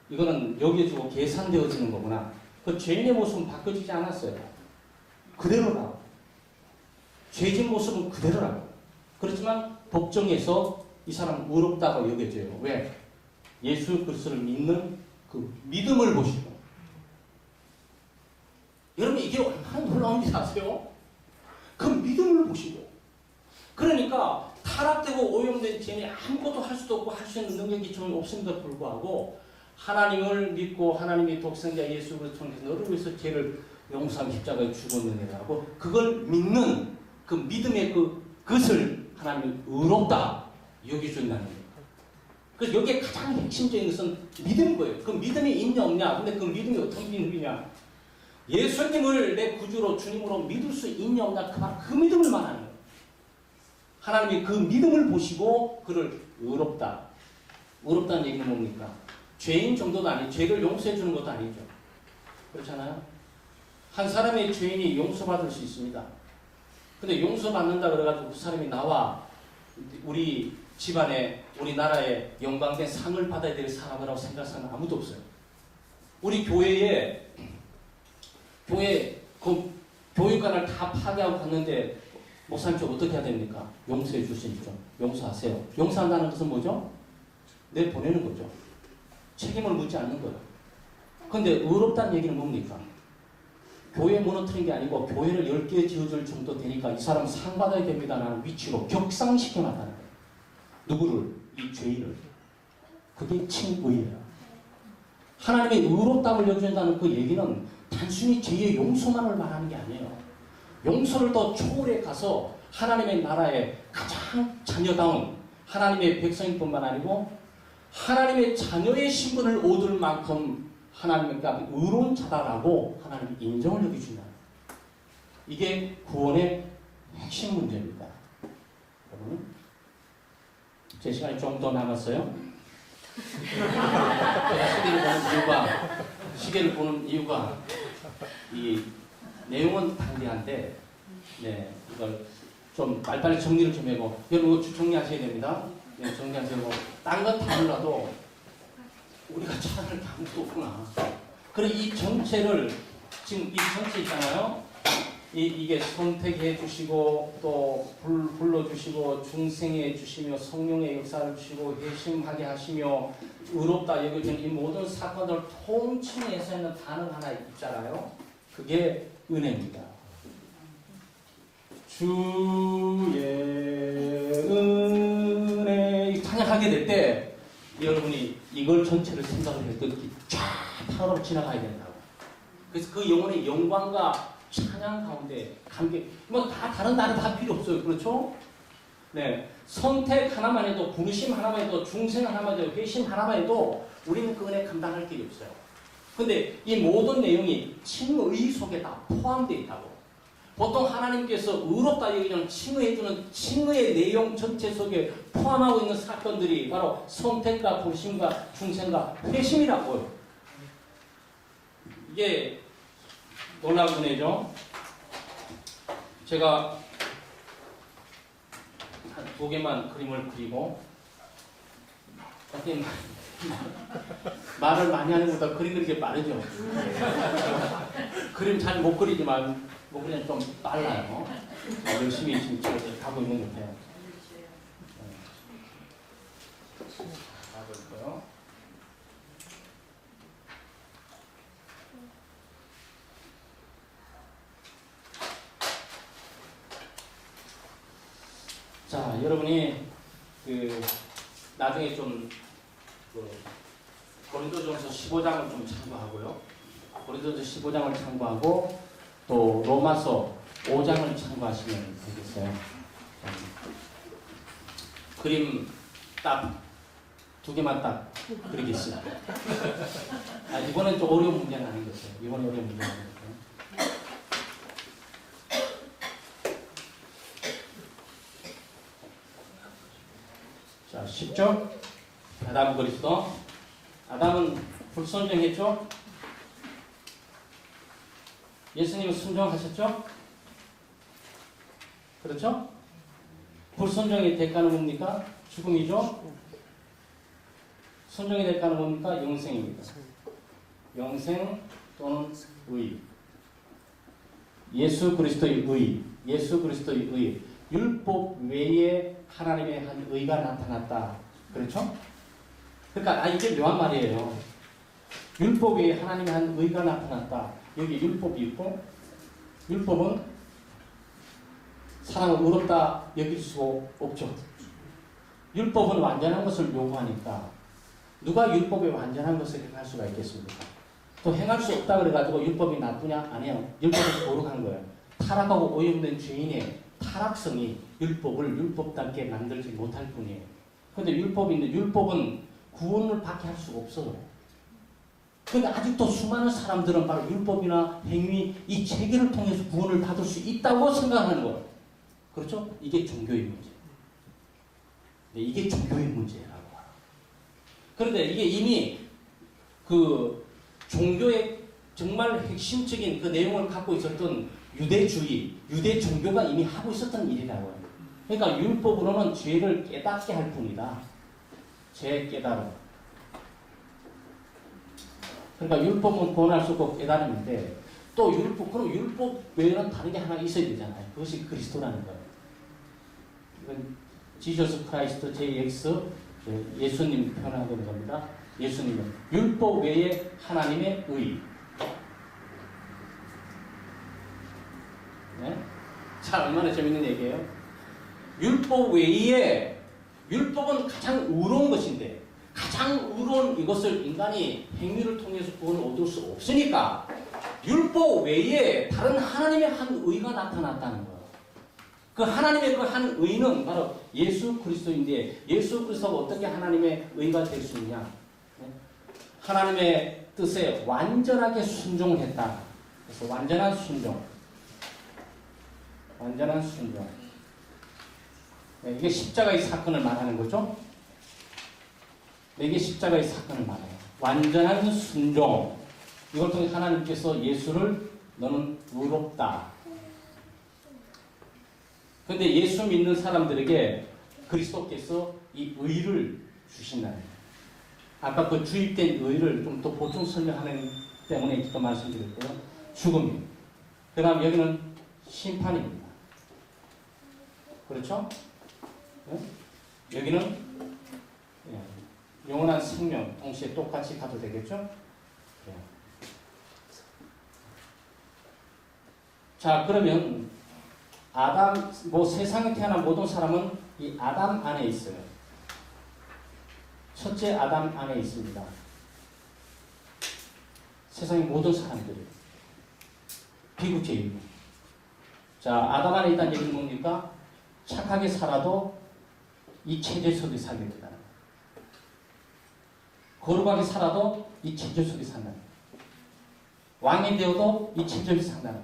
이거는 여기에 주고 계산되어지는 거구나. 그 죄인의 모습은 바뀌어지지 않았어요. 그대로라고. 죄진 모습은 그대로라고. 그렇지만 법정에서 이 사람은 의롭다고 여겨져요. 왜? 예수 그리스도를 믿는 그 믿음을 보시고. 여러분 이게 얼마나 놀라운 줄 아세요? 그 믿음을 보시고. 그러니까 타락되고 오염된 죄인이 아무것도 할 수도 없고 할 수 있는 능력이 전혀 없음에도 불구하고 하나님을 믿고 하나님의 독생자 예수 그리스도를 통해서 너를 위해서 죄를 용서하며 십자가에 죽었느니라고 그걸 믿는 그 믿음의 그것을 하나님이 의롭다 여기준다는 거예요. 그래서 여기에 가장 핵심적인 것은 믿음인 거예요. 그 믿음이 있냐 없냐. 근데 그 믿음이 어떤 믿음이냐. 예수님을 내 구주로 주님으로 믿을 수 있냐 없냐. 그 믿음을 말하는 거예요. 하나님이 그 믿음을 보시고 그를 의롭다. 의롭다는 얘기는 뭡니까? 죄인 정도도 아니고 죄를 용서해 주는 것도 아니죠. 그렇잖아요. 한 사람의 죄인이 용서받을 수 있습니다. 근데 용서받는다 그래가지고 그 사람이 나와 우리 집안에 우리나라에 영광된 상을 받아야 될 사람이라고 생각하는 사람은 아무도 없어요. 우리 교회에 그 교육관을 다 파괴하고 갔는데 목사님 저 어떻게 해야 됩니까? 용서해 줄 수 있죠. 용서하세요. 용서한다는 것은 뭐죠? 내보내는 거죠. 책임을 묻지 않는 거예요. 그런데 의롭다는 얘기는 뭡니까? 교회 무너뜨린 게 아니고 교회를 10개 지어줄 정도 되니까 이 사람 상 받아야 됩니다라는 위치로 격상시켜놨다는 거예요. 누구를? 이 죄인을. 그게 칭의예요. 하나님의 의롭다함을 여겨준다는 그 얘기는 단순히 죄의 용서만을 말하는 게 아니에요. 용서를 더 초월해 가서 하나님의 나라의 가장 자녀다운 하나님의 백성일 뿐만 아니고 하나님의 자녀의 신분을 얻을 만큼 하나님께 의로운 자다라고 하나님이 인정을 여겨준다. 이게 구원의 핵심 문제입니다. 여러분, 제 시간이 좀 더 남았어요. 제가 시계를 보는 이유가 이 내용은 방대한데, 네, 이걸 좀 빨리빨리 정리를 좀 해고, 여러분 이거 정리하셔야 됩니다. 네, 정리하시고, 딴 건 다 몰라도 우리가 찾아낼 게 아무것도 없구나. 그래 이 전체를 지금 이 전체 있잖아요. 이게 선택해 주시고 또 불러주시고 중생해 주시며 성령의 역사를 주시고 회심하게 하시며 의롭다 여겨지는 이 모든 사건을 통칭해서 있는 단어 하나 있잖아요. 그게 은혜입니다. 주의 은혜 찬양하게 될 때 여러분이 이걸 전체를 생각을 해도 쫙 타고 지나가야 된다고. 그래서 그 영혼의 영광과 찬양 가운데 감격, 뭐 다 다른 단어 다 필요 없어요. 그렇죠? 네. 선택 하나만 해도, 부르심 하나만 해도, 중생 하나만 해도, 회심 하나만 해도 우리는 그 은혜 감당할 길이 없어요. 근데 이 모든 내용이 칭의 속에 다 포함되어 있다고. 보통 하나님께서 의롭다 얘기하는 칭의해주는 칭의의 내용 전체 속에 포함하고 있는 사건들이 바로 선택과 부르심과 중생과 회심이라고요. 이게 놀라운 은혜죠. 제가 한 2개만 그림을 그리고 말을 많이 하는 것보다 그림 그리기 빠르죠. 그림 잘 못 그리지만 못 그리면 좀 빨라요. 열심히 지금 하고 있는 것 같아요. 가볼까요? 자, 여러분이 나중에 좀 고린도전서 15장을 좀 참고하고요. 고린도전서 15장을 참고하고 또 로마서 5장을 참고하시면 되겠어요. 그림 딱 2개만 딱 그리겠습니다. 이번엔 좀 어려운 문제는 아닌 것 같아요. 이번에 어려운 문제는 아닌 것 같아요. 자, 쉽죠? 아담 그리스도. 아담은 불순종했죠? 예수님은 순종하셨죠? 그렇죠? 불순종의 대가는 뭡니까? 죽음이죠? 순종의 대가는 뭡니까? 영생입니다. 영생 또는 의. 예수 그리스도의 의. 예수 그리스도의 의. 율법 외에 하나님의 한 의가 나타났다. 그렇죠? 그러니까 이게 묘한 말이에요. 율법 외에 하나님의 한 의가 나타났다. 여기 율법이 있고 율법은 사람을 의롭다 여길 수 없죠. 율법은 완전한 것을 요구하니까 누가 율법에 완전한 것을 행할 수가 있겠습니까? 또 행할 수 없다 그래가지고 율법이 나쁘냐? 아니에요. 율법은 거룩한 거예요. 타락하고 오염된 죄인의 타락성이 율법을 율법답게 만들지 못할 뿐이에요. 그런데 율법인데 율법은 구원을 받게 할 수가 없어요. 그런데 아직도 수많은 사람들은 바로 율법이나 행위 이 체계를 통해서 구원을 받을 수 있다고 생각하는 거예요. 그렇죠? 이게 종교의 문제. 네, 이게 종교의 문제라고. 그런데 이게 이미 그 종교의 정말 핵심적인 그 내용을 갖고 있었던 유대주의, 유대 종교가 이미 하고 있었던 일이라고요. 그러니까 율법으로는 죄를 깨닫게 할 뿐이다. 죄 깨달음. 그러니까 율법은 구원할 수 없고 깨달음인데 또 율법, 그럼 율법 외에는 다른 게 하나 있어야 되잖아요. 그것이 그리스도라는 거예요. 이건 지저스 크라이스트 JX 예수님 표현하는 겁니다. 예수님은 율법 외에 하나님의 의. 네? 자, 얼마나 재밌는 얘기예요? 율법 외에 율법은 가장 의로운 것인데 가장 의로운 이것을 인간이 행위를 통해서 구원을 얻을 수 없으니까 율법 외에 다른 하나님의 한 의가 나타났다는 거예요. 그 하나님의 그 한 의는 바로 예수 그리스도인데 예수 그리스도가 어떻게 하나님의 의가 될 수 있냐? 하나님의 뜻에 완전하게 순종을 했다. 그래서 완전한 순종. 완전한 순종. 이게 십자가의 사건을 말하는 거죠. 이게 십자가의 사건을 말해요. 완전한 순종. 이걸 통해 하나님께서 예수를 너는 의롭다. 그런데 예수 믿는 사람들에게 그리스도께서 이 의를 주신다는 거예요. 아까 그 주입된 의를 좀 더 보충 설명하는 때문에 또 말씀드렸고요. 죽음이. 그 다음 여기는 심판입니다. 그렇죠? 네? 여기는 영원한 생명 동시에 똑같이 가도 되겠죠? 네. 자, 그러면 아담, 세상에 태어난 모든 사람은 이 아담 안에 있어요. 첫째 아담 안에 있습니다. 세상의 모든 사람들이. 비구체이고. 자, 아담 안에 있다는 얘기는 뭡니까? 착하게 살아도 이 체제 속에 살게 된다. 거룩하게 살아도 이 체제 속에 산다. 왕이 되어도 이 체제 속에 산다는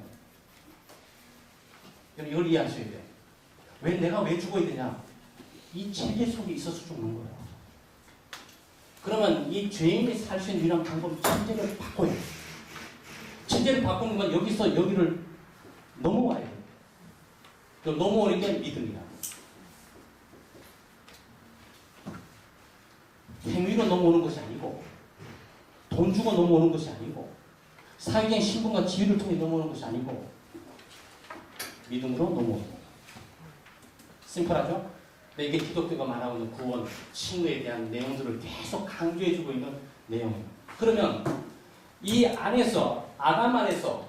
거예요. 이걸 이해하셔야 돼요. 내가 왜 죽어야 되냐? 이 체제 속에 있어서 죽는 거예요. 그러면 이 죄인이 살 수 있는 유일한 방법은 체제를 바꿔야 돼요. 체제를 바꾸는 건 여기서 여기를 넘어와야 돼요. 넘어오는 게 믿음이다. 행위로 넘어오는 것이 아니고 돈 주고 넘어오는 것이 아니고 사회적인 신분과 지위를 통해 넘어오는 것이 아니고 믿음으로 넘어옵니다. 심플하죠? 근데 이게 기독교가 말하고 있는 구원, 칭의에 대한 내용들을 계속 강조해주고 있는 내용이에요. 그러면 이 안에서 아담 안에서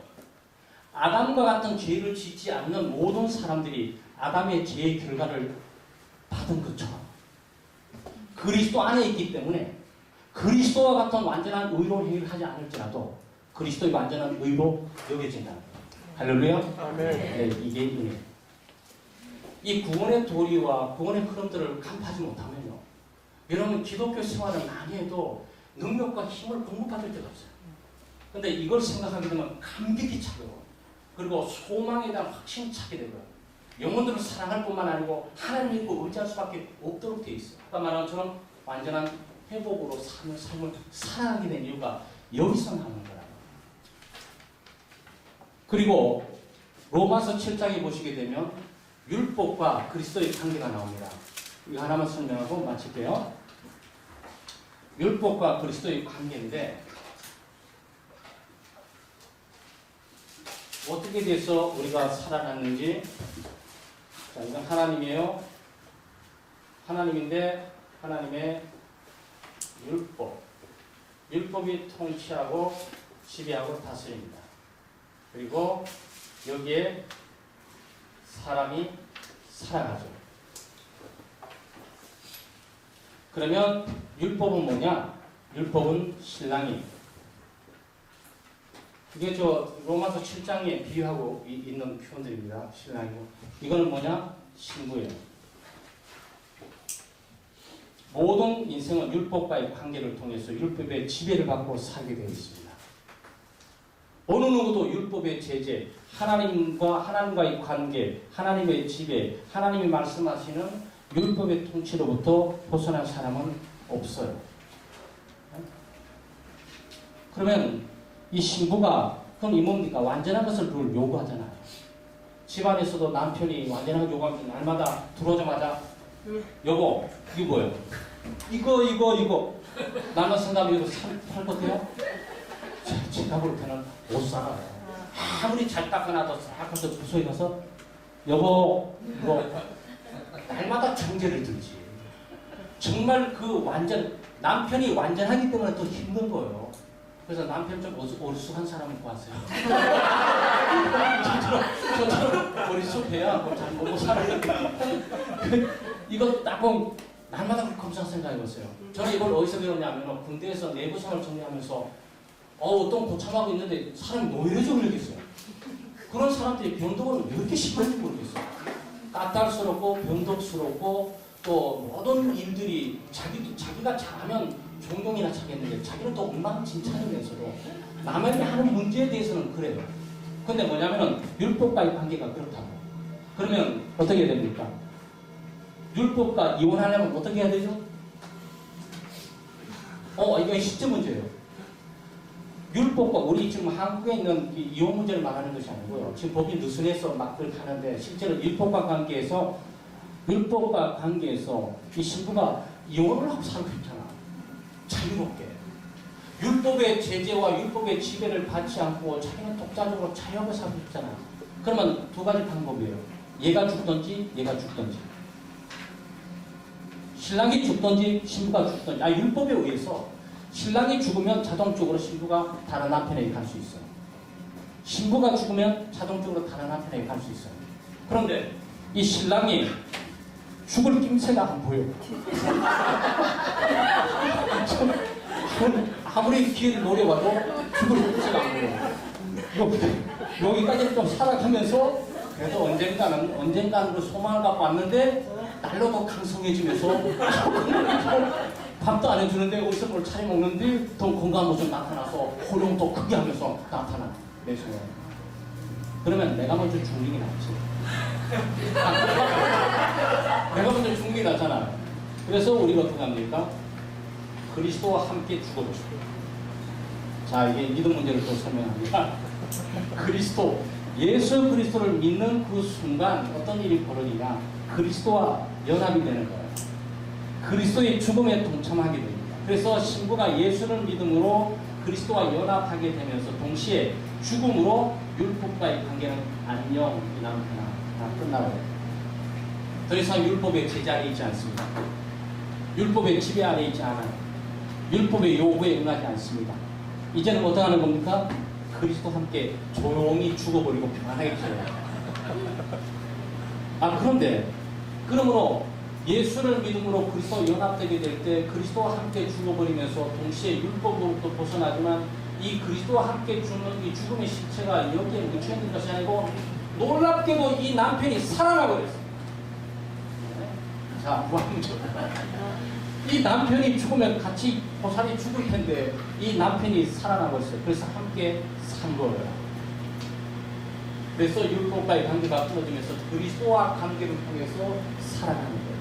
아담과 같은 죄를 짓지 않는 모든 사람들이 아담의 죄의 결과를 받은 것처럼 그리스도 안에 있기 때문에 그리스도와 같은 완전한 의로운 행위를 하지 않을지라도 그리스도의 완전한 의로 여겨진다. 할렐루야. 아멘. 네, 이게 은혜. 이 구원의 도리와 구원의 흐름들을 간파하지 못하면요, 여러분 기독교 생활을 많이 해도 능력과 힘을 공급받을 때가 없어요. 근데 이걸 생각하게 되면 감격이 차고, 그리고 소망에 대한 확신이 차게 되고요. 영혼들을 사랑할 뿐만 아니고 하나님 믿고 의지할 수밖에 없도록 되어 있어요. 아까 말한 것처럼 완전한 회복으로 사는 삶을 살아가게 된 이유가 여기서 나오는 거라고. 그리고 로마서 7장에 보시게 되면 율법과 그리스도의 관계가 나옵니다. 이거 하나만 설명하고 마칠게요. 율법과 그리스도의 관계인데, 어떻게 돼서 우리가 살아났는지. 자, 이건 하나님이에요. 하나님인데 하나님의 율법. 율법이 통치하고 지배하고 다스립니다. 그리고 여기에 사람이 살아가죠. 그러면 율법은 뭐냐? 율법은 신랑이. 이게 저 로마서 7장에 비유하고 있는 표현들입니다. 신랑이고. 이거는 뭐냐? 신부예요. 모든 인생은 율법과의 관계를 통해서 율법의 지배를 받고 살게 되어 있습니다. 어느 누구도 율법의 제재, 하나님과의 관계, 하나님의 지배, 하나님이 말씀하시는 율법의 통치로부터 벗어난 사람은 없어요. 그러면 이 신부가 그럼 이 뭡니까? 완전한 것을 늘 요구하잖아요. 집안에서도 남편이 완전한 걸 요구하면 날마다 들어오자마자 여보, 이게 뭐예요? 이거 나는 산다면 이거 팔 것같아요? 제가 볼 때는 못 살아요. 아무리 잘 닦아놔도 싹 가서 주소에 가서 여보, 이거 날마다 정죄를 들지. 정말 그 남편이 완전하기 때문에 더 힘든 거예요. 그래서 남편 좀 어리숙한 사람을 구하세요. 저처럼 어리숙해야 뭐 잘 먹고 살아요. 이거 딱 보면 날마다 검사 생각해보세요. 저는 이걸 어디서 배웠냐면 군대에서 내부상을 정리하면서 어떤 고참하고 있는데 사람이 노이로제 걸리겠어요. 그런 사람들이 변덕을 왜 이렇게 심한지 모르겠어요. 까탈스럽고 변덕스럽고 또 모든 일들이 자기가 잘하면 존경이나 차겠는데 자기는 또 엉망진창이면서도 남에게 하는 문제에 대해서는 그래요. 근데 뭐냐면은 율법과의 관계가 그렇다고. 그러면 어떻게 해야 됩니까? 율법과 이혼하려면 어떻게 해야 되죠? 이건 실제 문제예요. 율법과 우리 지금 한국에 있는 이 이혼 문제를 말하는 것이 아니고요. 지금 법이 느슨해서 막 그렇게 하는데 실제로 율법과 관계에서 이 신부가 이혼을 하고 살고 있잖아. 자유롭게. 율법의 제재와 율법의 지배를 받지 않고 자기는 독자적으로 자유하게 살고 있잖아. 그러면 두 가지 방법이에요. 얘가 죽든지 얘가 죽든지. 신랑이 죽든지 신부가 죽든지. 율법에 의해서 신랑이 죽으면 자동적으로 신부가 다른 남편에게 갈 수 있어요. 신부가 죽으면 자동적으로 다른 남편에게 갈 수 있어요. 그런데 이 신랑이 죽을 낌새가 안 보여. 아무리 기회를 노려봐도 죽을 낌새가 안 보여. 여기까지 좀 살아가면서 그래도 언젠가는 그 소망을 갖고 왔는데 날로 더 강성해지면서 밥도 안 해주는데 어디서 뭘 차려 먹는데 더 건강한 모습 나타나서 호령도 크게 하면서 나타나. 내 손에. 그러면 내가 먼저 죽는 게 낫지. 내가 먼저 죽는 게 낫잖아. 그래서 우리가 어떻게 합니까? 그리스도와 함께 죽어주고. 자, 이게 믿음 문제를 또 설명합니다. 예수 그리스도를 믿는 그 순간 어떤 일이 벌어지냐? 그리스도와 연합이 되는 거예요. 그리스도의 죽음에 동참하게 됩니다. 그래서 신부가 예수를 믿음으로 그리스도와 연합하게 되면서 동시에 죽음으로 율법과의 관계는 안녕, 이 남편아, 다 끝나버려요. 더 이상 율법의 제재 아래 있지 않습니다. 율법의 지배 아래 있지 않아요. 율법의 요구에 응하지 않습니다. 이제는 어떻게 하는 겁니까? 그리스도와 함께 조용히 죽어버리고 편안하게 살아요. 그런데 그러므로 예수를 믿음으로 그리스도와 연합되게 될 때 그리스도와 함께 죽어버리면서 동시에 율법으로부터 벗어나지만 이 그리스도와 함께 주는 이 죽음의 실체가 여기에 묻혀 있는 것이 아니고 놀랍게도 이 남편이 살아나고 그랬어요. 자, 무한정. 이 남편이 죽으면 같이 보살이 죽을 텐데 이 남편이 살아나고 있어요. 그래서 함께 산 거예요. 그래서 율법과의 관계가 끊어지면서 그리스도와 관계를 통해서 살아가는 거예요.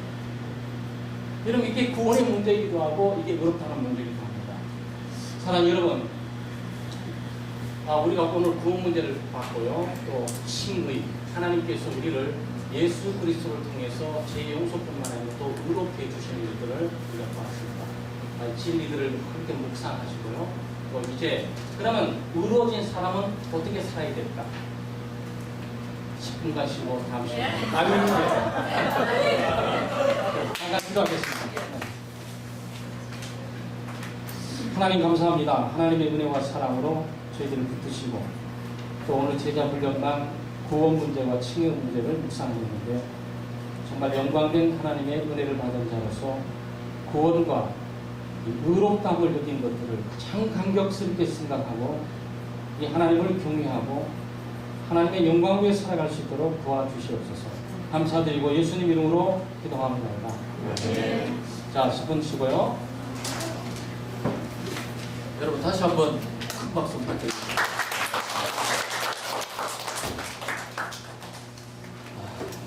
여러분 이게 구원의 문제이기도 하고 이게 어렵다는 문제이기도 합니다. 사랑하는 여러분, 우리가 오늘 구원 문제를 봤고요. 또 칭의, 하나님께서 우리를 예수 그리스도를 통해서 제 용서뿐만 아니라 또 의롭게 해주시는 일들을 우리가 보았습니다. 진리들을 함께 묵상하시고요. 또 이제 그러면 의로워진 사람은 어떻게 살아야 될까? 10분간 쉬고 다음 시간에 잠깐 기도하겠습니다. 하나님 감사합니다. 하나님의 은혜와 사랑으로 저희들을 붙드시고 또 오늘 제자 훈련만 구원 문제와 칭의 문제를 묵상했는데 정말 영광된 하나님의 은혜를 받은 자로서 구원과 의롭다함을 느낀 것들을 가장 감격스럽게 생각하고 이 하나님을 경외하고 하나님의 영광 위에 살아갈 수 있도록 도와주시옵소서. 감사드리고 예수님 이름으로 기도합니다. 네. 자, 10분 쉬고요. 여러분 다시 한번 큰 박수 부탁드립니다.